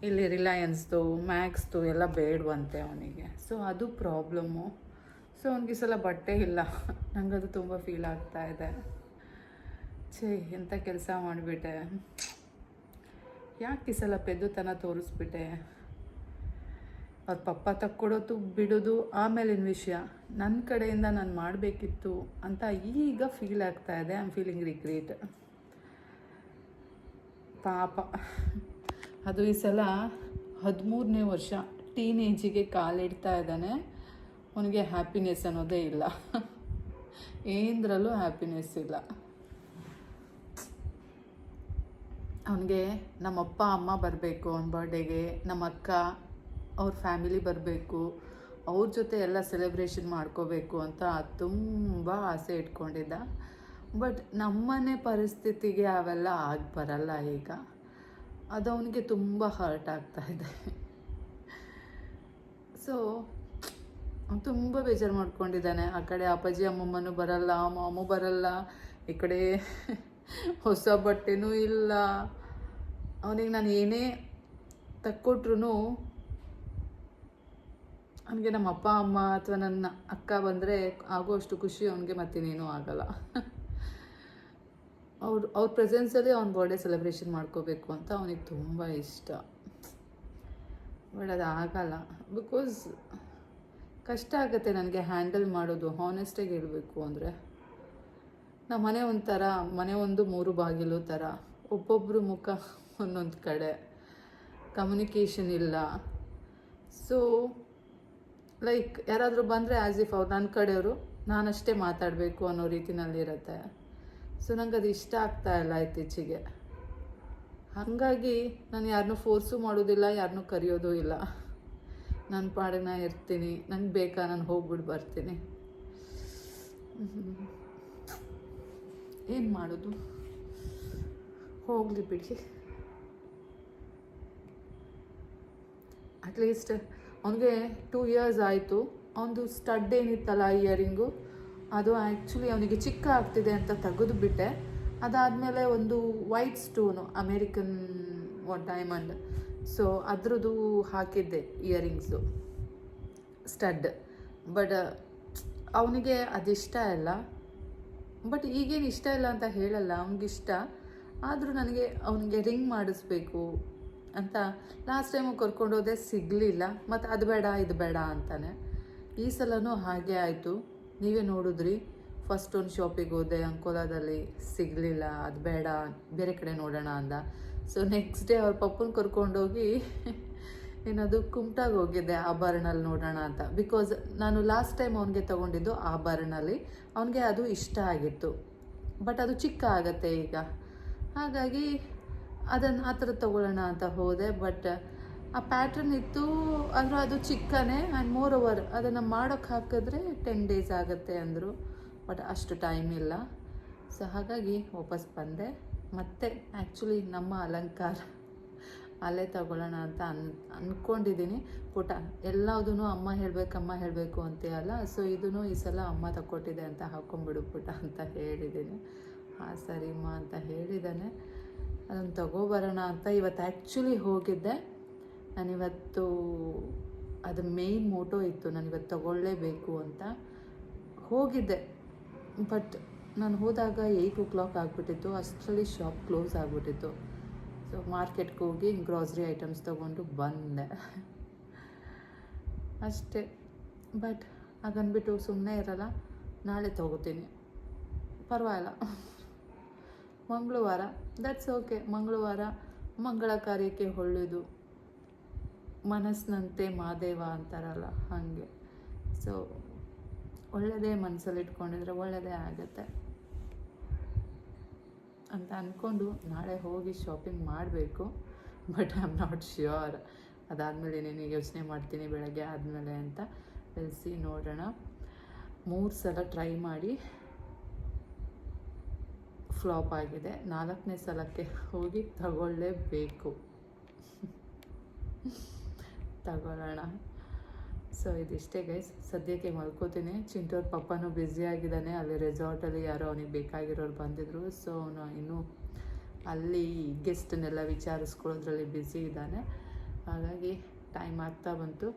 ಇಲ್ಲಿ ರಿಲಯನ್ಸ್ದು, ಮ್ಯಾಕ್ಸ್ದು ಎಲ್ಲ ಬೇಡವಂತೆ ಅವನಿಗೆ. ಸೊ ಅದು ಪ್ರಾಬ್ಲಮ್ಮು. ಸೊ ಅವ್ನಿಗೆ ಈ ಸಲ ಬಟ್ಟೆ ಇಲ್ಲ. ನನಗದು ತುಂಬ ಫೀಲ್ ಆಗ್ತಾ ಇದೆ. ಎಂಥ ಕೆಲಸ ಮಾಡಿಬಿಟ್ಟೆ, ಯಾಕೆ ಈ ಸಲ ಪೆದ್ದುತನ ತೋರಿಸ್ಬಿಟ್ಟೆ. ಅವ್ರ ಪಪ್ಪ ತಕ್ಕೊಡೋದು ಬಿಡೋದು ಆಮೇಲಿನ ವಿಷಯ, ನನ್ನ ಕಡೆಯಿಂದ ನಾನು ಮಾಡಬೇಕಿತ್ತು ಅಂತ ಈಗ ಫೀಲ್ ಆಗ್ತಾ ಇದೆ. I am feeling regret. ಪಾಪ ಅದು ಈ ಸಲ 13ನೇ ವರ್ಷ ಟೀನೇಜಿಗೆ ಕಾಲಿಡ್ತಾ ಇದ್ದಾನೆ. ಅವನಿಗೆ ಹ್ಯಾಪಿನೆಸ್ ಅನ್ನೋದೇ ಇಲ್ಲ, ಏನರಲ್ಲೂ ಹ್ಯಾಪಿನೆಸ್ ಇಲ್ಲ. ಅವನಿಗೆ ನಮ್ಮಪ್ಪ ಅಮ್ಮ ಬರಬೇಕು ಅವನ ಬರ್ಡೇಗೆ, ನಮ್ಮ ಅಕ್ಕ ಅವ್ರ ಫ್ಯಾಮಿಲಿ ಬರಬೇಕು, ಅವ್ರ ಜೊತೆ ಎಲ್ಲ ಸೆಲೆಬ್ರೇಷನ್ ಮಾಡ್ಕೋಬೇಕು ಅಂತ ತುಂಬ ಆಸೆ ಇಟ್ಕೊಂಡಿದ್ದ. ಬಟ್ ನಮ್ಮನೆ ಪರಿಸ್ಥಿತಿಗೆ ಅವೆಲ್ಲ ಆಗಿ ಬರಲ್ಲ ಈಗ. ಅದು ಅವನಿಗೆ ತುಂಬ ಹರ್ಟ್ ಆಗ್ತಾ ಇದೆ. ಸೊ ಅವ್ನು ತುಂಬ ಬೇಜಾರು ಮಾಡ್ಕೊಂಡಿದ್ದಾನೆ. ಆ ಕಡೆ ಅಪ್ಪಾಜಿ ಅಮ್ಮಮ್ಮನೂ ಬರಲ್ಲ, ಮಾಮೂ ಬರಲ್ಲ, ಈ ಕಡೆ ಹೊಸ ಬಟ್ಟೆನೂ ಇಲ್ಲ. ಅವನಿಗೆ ನಾನು ಏನೇ ತಕ್ಕೊಟ್ರು ಅವನಿಗೆ ನಮ್ಮ ಅಪ್ಪ ಅಮ್ಮ ಅಥವಾ ನನ್ನ ಅಕ್ಕ ಬಂದರೆ ಆಗೋಷ್ಟು ಖುಷಿ ಅವನಿಗೆ ಮತ್ತಿನ್ನೇನೂ ಆಗಲ್ಲ. ಅವ್ರ ಪ್ರೆಸೆನ್ಸಲ್ಲಿ ಅವ್ನ ಬರ್ಡೇ ಸೆಲೆಬ್ರೇಷನ್ ಮಾಡ್ಕೋಬೇಕು ಅಂತ ಅವನಿಗೆ ತುಂಬ ಇಷ್ಟ. ಬಟ್ ಅದು ಆಗಲ್ಲ. ಬಿಕಾಸ್ ಕಷ್ಟ ಆಗುತ್ತೆ ನನಗೆ ಹ್ಯಾಂಡಲ್ ಮಾಡೋದು, ಹಾನೆಸ್ಟಾಗಿ ಹೇಳಬೇಕು ಅಂದರೆ. ನಮ್ಮ ಮನೆ ಒಂಥರ, ಮನೆ ಒಂದು 3 ಬಾಗಿಲು ಥರ, ಒಬ್ಬೊಬ್ಬರು ಮುಖ ಒಂದೊಂದು ಕಡೆ, ಕಮ್ಯುನಿಕೇಷನ್ ಇಲ್ಲ. ಸೊ ಲೈಕ್ ಯಾರಾದರೂ ಬಂದರೆ ಆ್ಯಸ್ ಇಫ್ ಅವ್ರು ನನ್ನ ಕಡೆಯವರು, ನಾನಷ್ಟೇ ಮಾತಾಡಬೇಕು ಅನ್ನೋ ರೀತಿನಲ್ಲಿರುತ್ತೆ. ಸೊ ನಂಗೆ ಅದು ಇಷ್ಟ ಆಗ್ತಾ ಇಲ್ಲ ಇತ್ತೀಚೆಗೆ. ಹಾಗಾಗಿ ನಾನು ಯಾರನ್ನೂ ಫೋರ್ಸು ಮಾಡೋದಿಲ್ಲ, ಯಾರನ್ನೂ ಕರೆಯೋದು ಇಲ್ಲ. ನನ್ನ ಪಾಡಿಗೆ ನಾನು ಇರ್ತೀನಿ, ನಂಗೆ ಬೇಕಾ ನಾನು ಹೋಗ್ಬಿಟ್ಟು ಬರ್ತೀನಿ. ಏನು ಮಾಡೋದು, ಹೋಗಲಿ ಬಿಡಿ. ಅಟ್ಲೀಸ್ಟ್ ಅವನಿಗೆ 2 years ಆಯಿತು. ಅವನದು ಸ್ಟಡ್ ಏನಿತ್ತಲ್ಲ ಇಯರಿಂಗು, ಅದು ಆ್ಯಕ್ಚುಲಿ ಅವನಿಗೆ ಚಿಕ್ಕ ಆಗ್ತಿದೆ ಅಂತ ತೆಗೆದುಬಿಟ್ಟೆ. ಅದಾದಮೇಲೆ ಒಂದು white stone, American diamond, so ಅದ್ರದ್ದು ಹಾಕಿದ್ದೆ ಇಯರಿಂಗ್ಸು ಸ್ಟಡ್. ಬಟ್ ಅವನಿಗೆ ಅದಿಷ್ಟ ಇಲ್ಲ. ಬಟ್ ಈಗೇನು ಇಷ್ಟ ಇಲ್ಲ ಅಂತ ಹೇಳಲ್ಲ, ಅವನಿಗಿಷ್ಟ. ಆದರೂ ನನಗೆ ಅವನಿಗೆ ರಿಂಗ್ ಮಾಡಿಸ್ಬೇಕು ಅಂತ ಲಾಸ್ಟ್ ಟೈಮು ಕರ್ಕೊಂಡೋದೆ, ಸಿಗಲಿಲ್ಲ. ಮತ್ತು ಅದು ಬೇಡ ಇದು ಬೇಡ ಅಂತಾನೆ. ಈ ಸಲನೂ ಹಾಗೆ ಆಯಿತು. ನೀವೇ ನೋಡಿದ್ರಿ, ಫಸ್ಟ್ ಒಂದು ಶಾಪಿಗೆ ಹೋದೆ ಅಂಕೋಲಾದಲ್ಲಿ, ಸಿಗಲಿಲ್ಲ, ಅದು ಬೇಡ ಬೇರೆ ಕಡೆ ನೋಡೋಣ ಅಂದ. ಸೊ ನೆಕ್ಸ್ಟ್ ಡೇ ಅವ್ರ ಪಪ್ಪನ ಕರ್ಕೊಂಡೋಗಿ ಏನದು ಕುಮಟಾಗೆ ಹೋಗಿದ್ದೆ ಆಭರಣಲ್ಲಿ ನೋಡೋಣ ಅಂತ. ಬಿಕಾಸ್ ನಾನು ಲಾಸ್ಟ್ ಟೈಮ್ ಅವನಿಗೆ ತೊಗೊಂಡಿದ್ದು ಆಭರಣಲ್ಲಿ, ಅವನಿಗೆ ಅದು ಇಷ್ಟ ಆಗಿತ್ತು. ಬಟ್ ಅದು ಚಿಕ್ಕ ಆಗತ್ತೆ ಈಗ, ಹಾಗಾಗಿ ಅದನ್ನು ಆ ಥರ ತೊಗೊಳ್ಳೋಣ ಅಂತ ಹೋದೆ. ಬಟ್ ಆ ಪ್ಯಾಟ್ರನ್ ಇತ್ತು, ಆದರೂ ಅದು ಚಿಕ್ಕನೇ. ಆ್ಯಂಡ್ ಮೋರ್ ಓವರ್ ಅದನ್ನು ಮಾಡೋಕ್ಕೆ ಹಾಕಿದ್ರೆ 10 days ಆಗುತ್ತೆ ಅಂದರು. ಬಟ್ ಅಷ್ಟು ಟೈಮ್ ಇಲ್ಲ. ಸೊ ಹಾಗಾಗಿ ವಾಪಸ್ ಬಂದೆ. ಮತ್ತು ಆ್ಯಕ್ಚುಲಿ ನಮ್ಮ ಅಲ್ಲೇ ತಗೊಳ್ಳೋಣ ಅಂತ ಅಂದ್ಕೊಂಡಿದ್ದೀನಿ. ಪುಟ ಎಲ್ಲದೂ ಅಮ್ಮ ಹೇಳಬೇಕು ಅಂತೀಯಲ್ಲ, ಸೊ ಇದೂ ಈ ಸಲ ಅಮ್ಮ ತಗೊಟ್ಟಿದೆ ಅಂತ ಹಾಕ್ಕೊಂಬಿಡು ಪುಟ ಅಂತ ಹೇಳಿದ್ದೀನಿ. ಹಾಂ ಸರಿಮ್ಮ ಅಂತ ಹೇಳಿದ್ದಾನೆ. ಅದನ್ನು ತಗೋಬರೋಣ ಅಂತ ಇವತ್ತು ಆ್ಯಕ್ಚುಲಿ ಹೋಗಿದ್ದೆ. ನಾನಿವತ್ತು ಅದು ಮೇಯ್ನ್ ಮೋಟೋ ಇತ್ತು, ನಾನಿವತ್ತು ತಗೊಳ್ಳೇಬೇಕು ಅಂತ ಹೋಗಿದ್ದೆ. ಬಟ್ ನಾನು ಹೋದಾಗ 8 ಆಗಿಬಿಟ್ಟಿತ್ತು. ಅಷ್ಟರಲ್ಲಿ ಶಾಪ್ ಕ್ಲೋಸ್ ಆಗಿಬಿಟ್ಟಿತ್ತು. ಸೊ ಮಾರ್ಕೆಟ್ಗೆ ಹೋಗಿ ಗ್ರಾಸರಿ ಐಟಮ್ಸ್ ತೊಗೊಂಡು ಬಂದೆ ಅಷ್ಟೇ. ಬಟ್ ಹಾಗನ್ಬಿಟ್ಟು ಸುಮ್ಮನೆ ಇರಲ್ಲ, ನಾಳೆ ತೊಗೋತೀನಿ, ಪರವಾಗಿಲ್ಲ. ಮಂಗಳವಾರ ದಟ್ಸ್ ಓಕೆ. ಮಂಗಳವಾರ ಮಂಗಳ ಕಾರ್ಯಕ್ಕೆ ಒಳ್ಳೆಯದು, ಮನಸ್ಸಿನಂತೆ ಮಾದೇವ ಅಂತಾರಲ್ಲ ಹಾಗೆ. ಸೊ ಒಳ್ಳೆಯದೇ ಮನಸ್ಸಲ್ಲಿ ಇಟ್ಕೊಂಡಿದ್ರೆ ಒಳ್ಳೆಯದೇ ಆಗುತ್ತೆ ಅಂತ ಅಂದ್ಕೊಂಡು ನಾಳೆ ಹೋಗಿ ಶಾಪಿಂಗ್ ಮಾಡಬೇಕು. But I am not sure. ಅದಾದಮೇಲೆ ಏನೇನು ಯೋಚನೆ ಮಾಡ್ತೀನಿ ಬೆಳಗ್ಗೆ ಆದಮೇಲೆ ಅಂತ. ಎಲ್ಸಿ ನೋಡೋಣ. 3 ಸಲ ಟ್ರೈ ಮಾಡಿ ಫ್ಲಾಪ್ ಆಗಿದೆ. 4ನೇ ಸಲಕ್ಕೆ ಹೋಗಿ ತಗೊಳ್ಳೇಬೇಕು. ತಗೊಳ್ಳೋಣ. ಸೊ ಇದಿಷ್ಟೇ ಗೈಸ್. ಸದ್ಯಕ್ಕೆ ಮಲ್ಕೋತೀನಿ. ಚಿಂಟೋರ್ ಪಪ್ಪನೂ ಬ್ಯುಸಿಯಾಗಿದ್ದಾನೆ. ಅಲ್ಲಿ ರೆಸಾರ್ಟಲ್ಲಿ ಯಾರೋ ಅವನಿಗೆ ಬೇಕಾಗಿರೋರು ಬಂದಿದ್ದರು. ಸೊ ಅವನು ಇನ್ನೂ ಅಲ್ಲಿ ಗೆಸ್ಟನ್ನೆಲ್ಲ ವಿಚಾರಿಸ್ಕೊಳ್ಳೋದ್ರಲ್ಲಿ ಬ್ಯುಸಿ ಇದ್ದಾನೆ. ಹಾಗಾಗಿ ಟೈಮ್ ಆಗ್ತಾ ಬಂತು.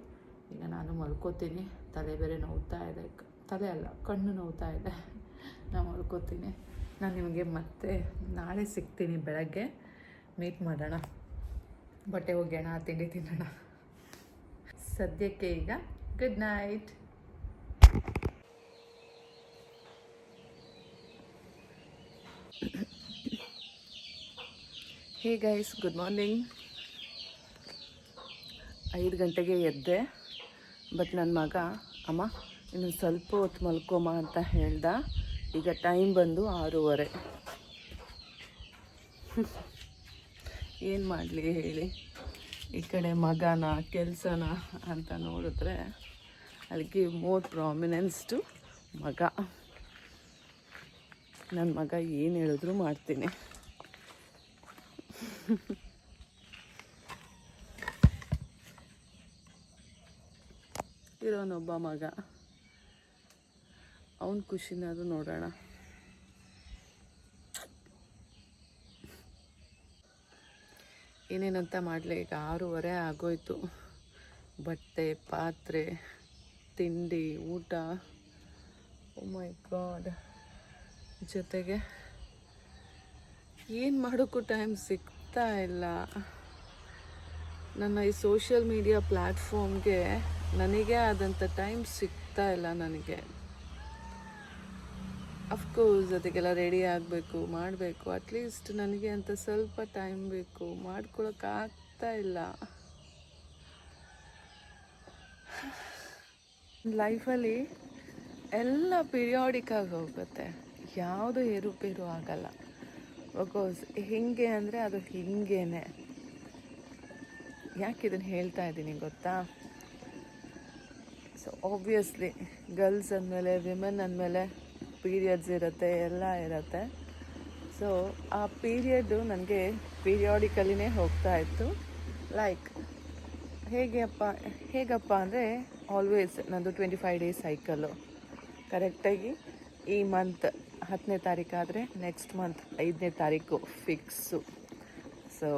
ಈಗ ನಾನು ಮಲ್ಕೋತೀನಿ. ತಲೆ ಬೇರೆ ನೋವ್ತಾ ಇದೆ. ತಲೆ ಅಲ್ಲ, ಕಣ್ಣು ನೋವ್ತಾ ಇದೆ. ನಾನು ಮಲ್ಕೋತೀನಿ. ನಾನು ನಿಮಗೆ ಮತ್ತೆ ನಾಳೆ ಸಿಗ್ತೀನಿ. ಬೆಳಗ್ಗೆ ಮೀಟ್ ಮಾಡೋಣ, ಬಟ್ಟೆ ಒಗ್ಯೋಣ, ತಿಂಡಿ ತಿನ್ನೋಣ. ಸದ್ಯಕ್ಕೆ ಈಗ good night. Hey guys, good morning. 5 ಗಂಟೆಗೆ ಎದ್ದೆ. ಬಟ್ ನನ್ನ ಮಗ ಅಮ್ಮ ಇನ್ನೊಂದು ಸ್ವಲ್ಪ ಹೊತ್ತು ಮಲ್ಕೊಮ್ಮ ಅಂತ ಹೇಳ್ದ. ಈಗ ಟೈಮ್ ಬಂದು 6:30. ಏನು ಮಾಡಲಿ ಹೇಳಿ. ಈ ಕಡೆ ಮಗನ ಕೆಲಸನ ಅಂತ ನೋಡಿದ್ರೆ ಅಲ್ಲಿ ಗಿವ್ ಮೋರ್ ಪ್ರಾಮಿನೆನ್ಸ್ ಟು ಮಗ. ನನ್ನ ಮಗ ಏನು ಹೇಳಿದ್ರು ಮಾಡ್ತೀನಿ. ಇರೋನೊಬ್ಬ ಮಗ, ಅವನ ಖುಷಿನಾದ್ರು ನೋಡೋಣ. ಏನೇನಂತ ಮಾಡಲಿ. ಈಗ 6:30 ಆಗೋಯ್ತು. ಬಟ್ಟೆ, ಪಾತ್ರೆ, ತಿಂಡಿ, ಊಟ, ಓ ಮೈ ಗಾಡ್. ಜೊತೆಗೆ ಏನು ಮಾಡೋಕ್ಕೂ ಟೈಮ್ ಸಿಗ್ತಾ ಇಲ್ಲ. ನನ್ನ ಈ ಸೋಷಿಯಲ್ ಮೀಡಿಯಾ ಪ್ಲ್ಯಾಟ್ಫಾರ್ಮ್ಗೆ ನನಗೆ ಆದಂಥ ಟೈಮ್ ಸಿಗ್ತಾ ಇಲ್ಲ ನನಗೆ. ಅಫ್ಕೋರ್ಸ್ ಅದಕ್ಕೆಲ್ಲ ರೆಡಿ ಆಗಬೇಕು, ಮಾಡಬೇಕು. ಅಟ್ಲೀಸ್ಟ್ ನನಗೆ ಅಂತ ಸ್ವಲ್ಪ ಟೈಮ್ ಬೇಕು. ಮಾಡ್ಕೊಳಕ್ಕಾಗ್ತಾ ಇಲ್ಲ. ಲೈಫಲ್ಲಿ ಎಲ್ಲ ಪಿರಿಯಾಡಿಕ್ಕಾಗಿ ಹೋಗುತ್ತೆ. ಯಾವುದು ಏರುಪೇರು ಆಗಲ್ಲ. ಬಿಕಾಸ್ ಹೀಗೆ ಅಂದರೆ ಅದು ಹೀಗೇನೆ. ಯಾಕೆ ಇದನ್ನು ಹೇಳ್ತಾ ಇದ್ದೀನಿ ಗೊತ್ತಾ? ಸೊ ಆಬ್ವಿಯಸ್ಲಿ ಗರ್ಲ್ಸ್ ಅಂದಮೇಲೆ, ವಿಮೆನ್ ಅಂದಮೇಲೆ ಪೀರಿಯಡ್ಸ್ ಇರುತ್ತೆ, ಎಲ್ಲ ಇರುತ್ತೆ. ಸೊ ಆ ಪೀರಿಯಡ್ಡು ನನಗೆ ಪೀರಿಯಾಡಿಕಲಿನೇ ಹೋಗ್ತಾ ಇತ್ತು. ಲೈಕ್ ಹೇಗಪ್ಪ ಅಂದರೆ ಆಲ್ವೇಸ್ ನಂದು 25 ಡೇಸ್ ಸೈಕಲ್ಲು. ಕರೆಕ್ಟಾಗಿ ಈ ಮಂತ್ 10ನೇ ತಾರೀಕಾದರೆ ನೆಕ್ಸ್ಟ್ ಮಂತ್ 5ನೇ ತಾರೀಕು ಫಿಕ್ಸು. ಸೊ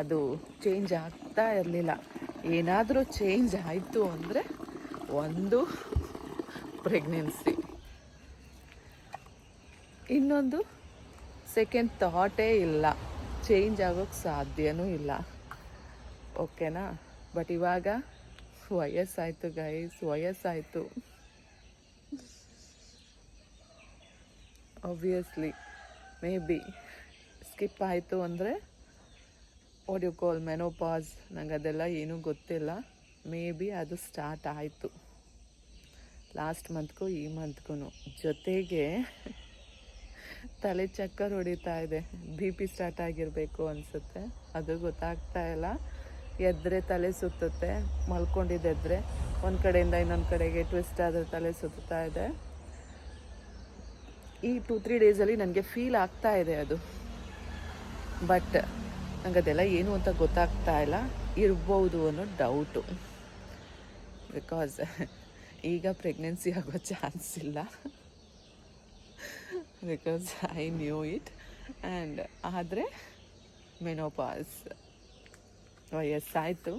ಅದು ಚೇಂಜ್ ಆಗ್ತಾ ಇರಲಿಲ್ಲ. ಏನಾದರೂ ಚೇಂಜ್ ಆಯಿತು ಅಂದರೆ ಒಂದು ಪ್ರೆಗ್ನೆನ್ಸಿ, ಇನ್ನೊಂದು ಸೆಕೆಂಡ್ ಥಾಟೇ ಇಲ್ಲ. ಚೇಂಜ್ ಆಗೋಕ್ಕೆ ಸಾಧ್ಯವೂ ಇಲ್ಲ. ಓಕೆನಾ? ಬಟ್ ಇವಾಗ ವಯಸ್ಸಾಯಿತು ಗೈಸ್, ವಯಸ್ಸಾಯಿತು. ಆಬ್ವಿಯಸ್ಲಿ ಮೇ ಬಿ ಸ್ಕಿಪ್ ಆಯಿತು ಅಂದರೆ ವಾಟ್ ಯು ಕಾಲ್ ಮೆನೋಪಾಸ್. ನಂಗೆ ಅದೆಲ್ಲ ಏನೂ ಗೊತ್ತಿಲ್ಲ. ಮೇ ಬಿ ಅದು ಸ್ಟಾರ್ಟ್ ಆಯಿತು ಲಾಸ್ಟ್ ಮಂತ್ಗೂ ಈ ಮಂತ್ಗೂ. ಜೊತೆಗೆ ತಲೆ ಚಕ್ಕರ್ ಹೊಡಿತಾ ಇದೆ. BP ಸ್ಟಾರ್ಟ್ ಆಗಿರಬೇಕು ಅನಿಸುತ್ತೆ. ಅದು ಗೊತ್ತಾಗ್ತಾ ಇಲ್ಲ. ಎದ್ದರೆ ತಲೆ ಸುತ್ತುತ್ತೆ, ಮಲ್ಕೊಂಡಿದ್ದೆದ್ರೆ ಒಂದು ಕಡೆಯಿಂದ ಇನ್ನೊಂದು ಕಡೆಗೆ ಟ್ವಿಸ್ಟ್ ಆದರೆ ತಲೆ ಸುತ್ತಾ ಇದೆ. ಈ 2-3 ಡೇಸಲ್ಲಿ ನನಗೆ ಫೀಲ್ ಆಗ್ತಾ ಇದೆ ಅದು. ಬಟ್ ನಂಗೆ ಅದೆಲ್ಲ ಏನು ಅಂತ ಗೊತ್ತಾಗ್ತಾ ಇಲ್ಲ, ಇರ್ಬೋದು ಅನ್ನೋ ಡೌಟು. ಬಿಕಾಸ್ ಈಗ ಪ್ರೆಗ್ನೆನ್ಸಿ ಆಗೋ ಚಾನ್ಸ್ ಇಲ್ಲ, because I knew it. And ಆದರೆ ಮೆನೋಪಾಸ್ ವಯಸ್ಸಾಯಿತು.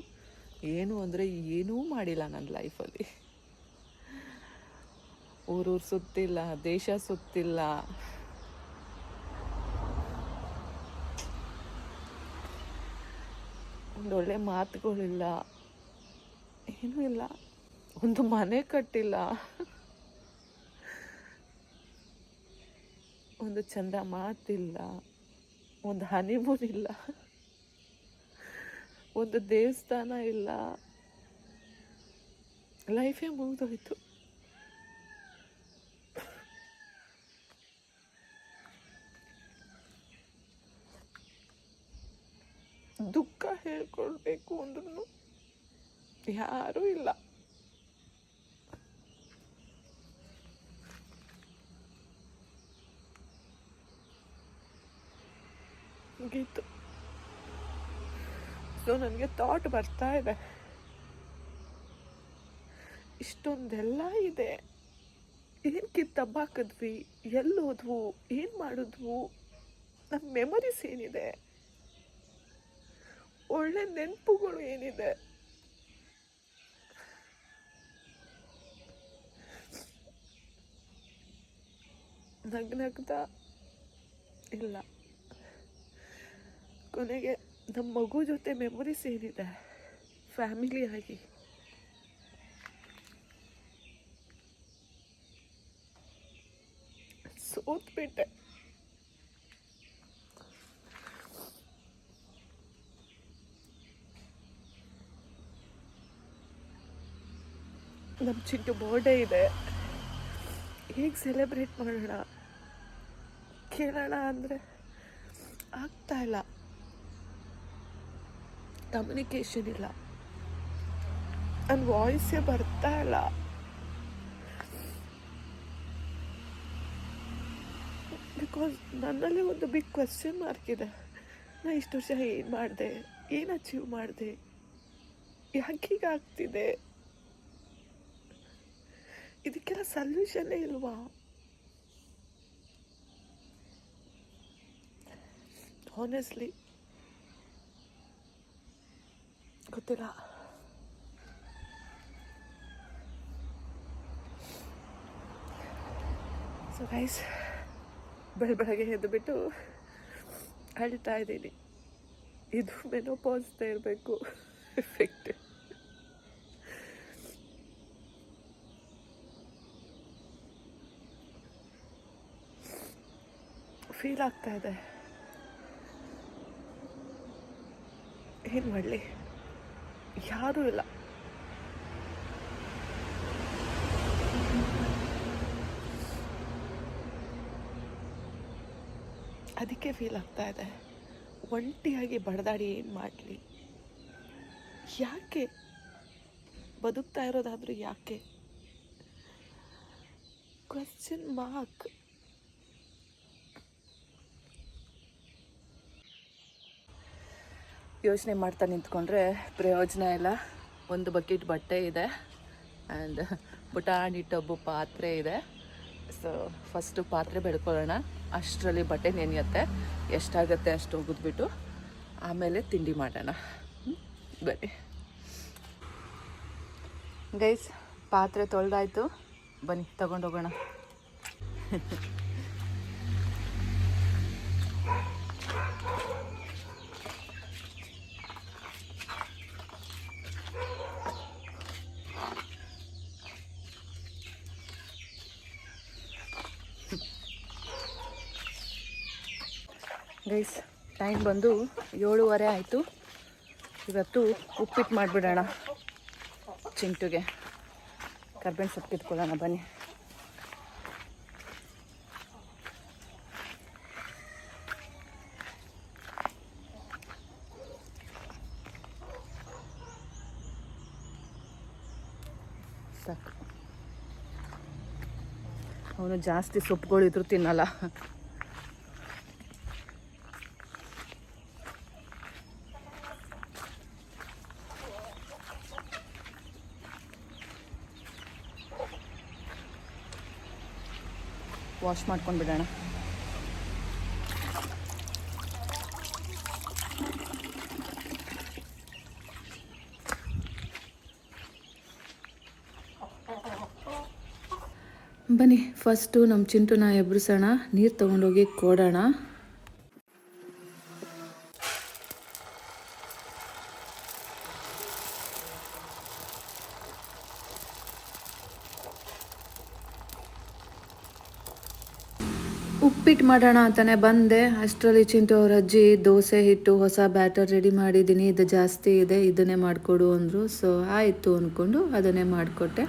ಏನು ಅಂದರೆ ಏನೂ ಮಾಡಿಲ್ಲ ನನ್ನ ಲೈಫಲ್ಲಿ. ಊರೂರು ಸುತ್ತಿಲ್ಲ, ದೇಶ ಸುತ್ತಿಲ್ಲ, ಒಂದೊಳ್ಳೆ ಮಾತುಗಳಿಲ್ಲ, ಏನೂ ಇಲ್ಲ. ಒಂದು ಮನೆ ಕಟ್ಟಿಲ್ಲ, ಒಂದು ಚಂದ ಮಾತಿಲ್ಲ, ಒಂದು ಹನಿಮೂನ್ ಇಲ್ಲ, ಒಂದು ದೇವಸ್ಥಾನ ಇಲ್ಲ. ಲೈಫೇ ಮುಗಿದೋಯ್ತು. ದುಃಖ ಹೇಳ್ಕೊಳ್ಬೇಕು ಅಂದ್ರೂ ಯಾರೂ ಇಲ್ಲ. ಮುಗೀತು. ಸೊ ನನಗೆ ಥಾಟ್ ಬರ್ತಾ ಇದೆ, ಇಷ್ಟೊಂದೆಲ್ಲ ಇದೆ, ಏನು ಕಿತ್ತಬ್ಬಾಕಿದ್ವಿ, ಎಲ್ಲಿ ಹೋದ್ವು, ಏನು ಮಾಡಿದ್ವು, ನಮ್ಮ ಮೆಮರೀಸ್ ಏನಿದೆ, ಒಳ್ಳೆ ನೆನಪುಗಳು ಏನಿದೆ, ನಗ್ನಗ್ದ ಇಲ್ಲ. ಕೊನೆಗೆ ನಮ್ಮ ಮಗು ಜೊತೆ ಮೆಮೊರೀಸ್ ಏನಿದೆ ಫ್ಯಾಮಿಲಿಯಾಗಿ, ಸೋತ್ಬಿಟ್ಟೆ. ನಮ್ಮ ಚಿಕ್ಕ ಬರ್ಡೇ ಇದೆ, ಹೇಗೆ ಸೆಲೆಬ್ರೇಟ್ ಮಾಡೋಣ ಕೇಳೋಣ ಅಂದರೆ ಆಗ್ತಾ ಇಲ್ಲ. ಕಮ್ಯುನಿಕೇಷನ್ ಇಲ್ಲ, ನನ್ನ ವಾಯ್ಸೇ ಬರ್ತಾ ಇಲ್ಲ. ಬಿಕಾಸ್ ನನ್ನಲ್ಲಿ ಒಂದು ಬಿಗ್ ಕ್ವೆಶ್ಚನ್ ಮಾರ್ಕ್ ಇದೆ. ನಾ ಇಷ್ಟು ವರ್ಷ ಏನು ಮಾಡಿದೆ, ಏನು ಅಚೀವ್ ಮಾಡಿದೆ, ಯಾಕೆ ಹೀಗಾಗ್ತಿದೆ, ಇದಕ್ಕೆಲ್ಲ ಸಲ್ಯೂಷನ್ನೇ ಇಲ್ವಾ? ಹಾನೆಸ್ಟ್ಲಿ ಗೊತ್ತಿಲ್ಲ. ಸೊ ಗೈಸ್, ಬೆಳಗ್ಗೆ ಎದ್ದುಬಿಟ್ಟು ಅಳ್ತಾ ಇದ್ದೀನಿ. ಇದು ಮೆನೋಪಾಸ್ತಾ ಇರಬೇಕು ಎಫೆಕ್ಟ್. ಫೀಲ್ ಆಗ್ತಾ ಇದೆ, ಏನು ಮಾಡಲಿ, ಯಾರೂ ಇಲ್ಲ. ಅದಕ್ಕೆ ಫೀಲ್ ಆಗ್ತಾ ಇದೆ, ಒಂಟಿಯಾಗಿ ಬಡದಾಡಿ ಏನು ಮಾಡಲಿ, ಯಾಕೆ ಬದುಕ್ತಾ ಇರೋದಾದ್ರೂ ಯಾಕೆ? Question mark. ಯೋಚನೆ ಮಾಡ್ತಾ ನಿಂತ್ಕೊಂಡ್ರೆ ಪ್ರಯೋಜನ ಇಲ್ಲ. ಒಂದು ಬಕೆಟ್ ಬಟ್ಟೆ ಇದೆ ಆ್ಯಂಡ್ ಪುಟಾಣಿ ಟಬ್ಬು ಪಾತ್ರೆ ಇದೆ. ಸೊ ಫಸ್ಟು ಪಾತ್ರೆ ಬೆಳ್ಕೊಳ್ಳೋಣ, ಅಷ್ಟರಲ್ಲಿ ಬಟ್ಟೆ ನೆನೆಯುತ್ತೆ. ಎಷ್ಟಾಗುತ್ತೆ ಅಷ್ಟು ಒಗೆದ್ಬಿಟ್ಟು ಆಮೇಲೆ ತಿಂಡಿ ಮಾಡೋಣ. ಬನ್ನಿ ಗೈಸ್, ಪಾತ್ರೆ ತೊಳೆದಾಯ್ತು, ಬನ್ನಿ ತಗೊಂಡೋಗೋಣ. ಗೈಸ್, ಟೈಮ್ ಬಂದು 7:30 ಆಯಿತು. ಇವತ್ತು ಉಪ್ಪಿಟ್ಟು ಮಾಡಿಬಿಡೋಣ. ಚಿಂಟುಗೆ ಕರ್ಬೇವಿನ ಸೊಪ್ಪು ಕಿತ್ಕೊಳ್ಳೋಣ ಬನ್ನಿ. ಸಾಕು, ಅವನು ಜಾಸ್ತಿ ಸೊಪ್ಪುಗಳಿದ್ರು ತಿನ್ನಲ್ಲ. ವಾಶ್ ಮಾಡ್ಕೊಂಡು ಬಿಡೋಣ. ಬನ್ನಿ ಫಸ್ಟು ನಮ್ಮ ಚಿಂಟುನ ಎಬ್ರಿಸೋಣ, ನೀರು ತೊಗೊಂಡೋಗಿ ಕೊಡೋಣ. ಉಪ್ಪಿಟ್ಟು ಮಾಡೋಣ ಅಂತಲೇ ಬಂದೆ, ಅಷ್ಟರಲ್ಲಿ ಚಿಂಟು ಅವ್ರ ಅಜ್ಜಿ ದೋಸೆ ಹಿಟ್ಟು ಹೊಸ ಬ್ಯಾಟರ್ ರೆಡಿ ಮಾಡಿದ್ದೀನಿ, ಇದು ಜಾಸ್ತಿ ಇದೆ ಇದನ್ನೇ ಮಾಡಿಕೊಡು ಅಂದರು. ಸೊ ಆಯಿತು ಅಂದ್ಕೊಂಡು ಅದನ್ನೇ ಮಾಡಿಕೊಟ್ಟೆ.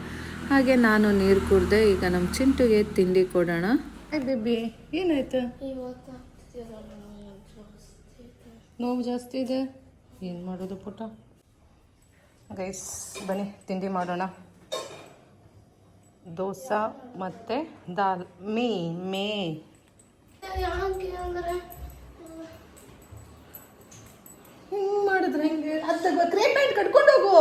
ಹಾಗೆ ನಾನು ನೀರು ಕುಡಿದೆ. ಈಗ ನಮ್ಮ ಚಿಂಟುಗೆ ತಿಂಡಿ ಕೊಡೋಣ. ಬೇಬಿ ಏನಾಯ್ತು? ನೋವು ಜಾಸ್ತಿ ಇದೆ, ಏನು ಮಾಡೋದು ಪುಟ್ಟ? ಗೈಸ್ ಬನ್ನಿ ತಿಂಡಿ ಮಾಡೋಣ. ದೋಸೆ ಮತ್ತು ದಾಲ್ ಮೇ ಹಿಂಗೆ ಮಾಡಿದ್ರೆ ಹೆಂಗೆ? ಅದು ಕ್ರೇಪ್ ಪ್ಯಾಂಟ್ ಕಟ್ಕೊಂಡು ಹೋಗು.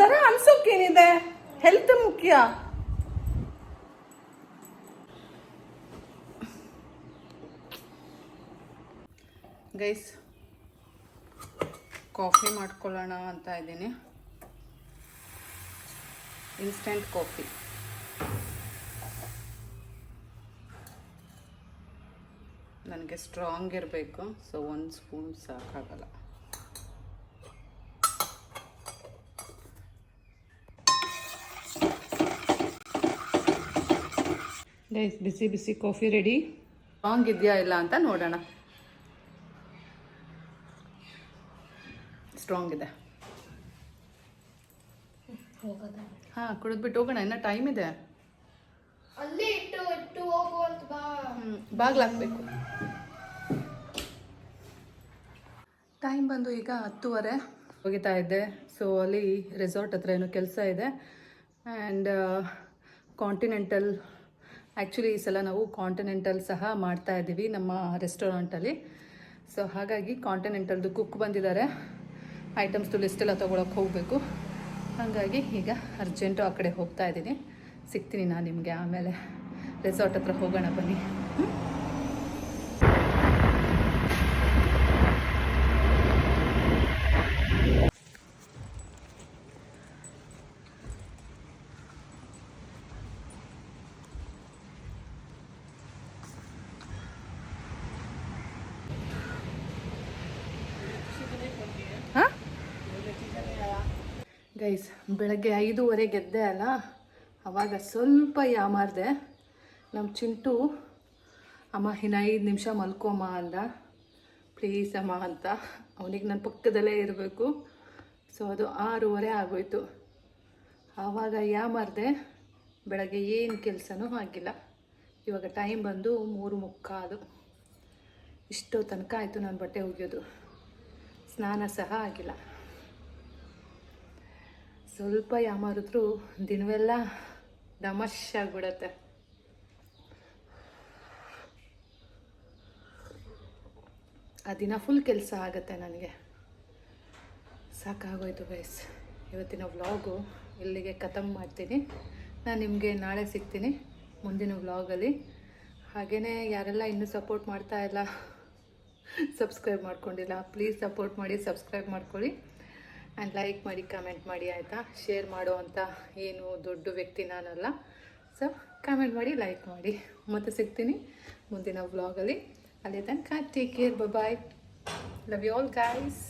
ಥರ ಅನ್ಸೋಕ್ಕೇನಿದೆ, ಹೆಲ್ತ್ ಮುಖ್ಯ. ಗೈಸ್ ಕಾಫಿ ಮಾಡ್ಕೊಳ್ಳೋಣ ಅಂತ ಇದ್ದೀನಿ. Instant coffee. ನನಗೆ ಸ್ಟ್ರಾಂಗ್ ಇರಬೇಕು, ಸೊ 1 ಸ್ಪೂನ್ ಸಾಕಾಗಲ್ಲ. ಗೈಸ್ ಬಿಸಿ ಬಿಸಿ ಕಾಫಿ ರೆಡಿ. ಸ್ಟ್ರಾಂಗ್ ಇದೆಯಾ ಇಲ್ಲ ಅಂತ ನೋಡೋಣ. ಸ್ಟ್ರಾಂಗ್ ಇದೆ. ಹಾಂ ಕುಡಿದ್ಬಿಟ್ಟು ಹೋಗೋಣ, ಇನ್ನೂ ಟೈಮ್ ಇದೆ. ಅಲ್ಲಿ ಇಟ್ಟು ಹೋಗುವಂತ ಬಾಗ್ಲಾಕ್ಬೇಕು. ಟೈಮ್ ಬಂದು ಈಗ 10:30 ಹೋಗಿತಾ ಇದ್ದೆ. ಸೊ ಅಲ್ಲಿ ರೆಸಾರ್ಟ್ ಹತ್ರ ಏನೋ ಕೆಲಸ ಇದೆ. ಆ್ಯಂಡ್ ಕಾಂಟಿನೆಂಟಲ್, ಆ್ಯಕ್ಚುಲಿ ಈ ಸಲ ನಾವು ಕಾಂಟಿನೆಂಟಲ್ ಸಹ ಮಾಡ್ತಾ ಇದ್ದೀವಿ ನಮ್ಮ ರೆಸ್ಟೋರೆಂಟಲ್ಲಿ. ಸೊ ಹಾಗಾಗಿ ಕಾಂಟಿನೆಂಟಲ್ದು ಕುಕ್ ಬಂದಿದ್ದಾರೆ. ಐಟಮ್ಸ್ದು ಲಿಸ್ಟೆಲ್ಲ ತೊಗೊಳಕ್ಕೆ ಹೋಗಬೇಕು. ಹಾಗಾಗಿ ಈಗ ಅರ್ಜೆಂಟು ಆ ಕಡೆ ಹೋಗ್ತಾ ಇದ್ದೀನಿ. ಸಿಗ್ತೀನಿ ನಾನು ನಿಮಗೆ ಆಮೇಲೆ. ರೆಸಾರ್ಟ್ ಹತ್ರ ಹೋಗೋಣ ಬನ್ನಿ. ಹಾಂ ಗೈಸ್, ಬೆಳಗ್ಗೆ 5:15 ಗೆದ್ದೆ ಅಲ್ಲ, ಆವಾಗ ಸ್ವಲ್ಪ ಯಾಮಾರಿದೆ. ನಮ್ಮ ಚಿಂಟು ಅಮ್ಮ ಇನ್ನು 5 ನಿಮಿಷ ಮಲ್ಕೊಮ್ಮ ಅಂದ. ಪ್ಲೀಸ್ ಅಮ್ಮ ಅಂತ. ಅವನಿಗೆ ನನ್ನ ಪಕ್ಕದಲ್ಲೇ ಇರಬೇಕು. ಸೊ ಅದು 6:15 ಆಗೋಯ್ತು. ಆವಾಗ ಯಾಮಾರಿದೆ. ಬೆಳಗ್ಗೆ ಏನು ಕೆಲಸನೂ ಆಗಿಲ್ಲ. ಇವಾಗ ಟೈಮ್ ಬಂದು 3:45. ಇಷ್ಟೋ ತನಕ ಆಯಿತು ನಾನು ಬಟ್ಟೆ ಒಗೆಯೋದು. ಸ್ನಾನ ಸಹ ಆಗಿಲ್ಲ. ಸ್ವಲ್ಪ ಯಾಮಾರಿದ್ರು ದಿನವೆಲ್ಲ ದಮಶ್ ಆಗಿಬಿಡತ್ತೆ. ಆ ದಿನ ಫುಲ್ ಕೆಲಸ ಆಗುತ್ತೆ ನನಗೆ. ಸಾಕಾಗೋಯ್ತು ಗೈಸ್. ಇವತ್ತಿನ ವ್ಲಾಗು ಇಲ್ಲಿಗೆ ಖತಮ್ ಮಾಡ್ತೀನಿ. ನಾನು ನಿಮಗೆ ನಾಳೆ ಸಿಗ್ತೀನಿ ಮುಂದಿನ ವ್ಲಾಗಲ್ಲಿ. ಹಾಗೆಯೇ ಯಾರೆಲ್ಲ ಇನ್ನೂ ಸಪೋರ್ಟ್ ಮಾಡ್ತಾ ಇಲ್ಲ, ಸಬ್ಸ್ಕ್ರೈಬ್ ಮಾಡ್ಕೊಂಡಿಲ್ಲ, ಪ್ಲೀಸ್ ಸಪೋರ್ಟ್ ಮಾಡಿ, ಸಬ್ಸ್ಕ್ರೈಬ್ ಮಾಡ್ಕೊಳ್ಳಿ. ಆ್ಯಂಡ್ ಲೈಕ್ ಮಾಡಿ, ಕಮೆಂಟ್ ಮಾಡಿ, ಆಯಿತಾ? ಶೇರ್ ಮಾಡೋ ಅಂತ ಏನು ದೊಡ್ಡ ವ್ಯಕ್ತಿ ನಾನಲ್ಲ. ಸೊ ಕಮೆಂಟ್ ಮಾಡಿ, ಲೈಕ್ ಮಾಡಿ. ಮತ್ತೆ ಸಿಗ್ತೀನಿ ಮುಂದಿನ ವ್ಲಾಗಲ್ಲಿ. ಅಲ್ಲಿ ತನಕ take care, bye. Love you all guys.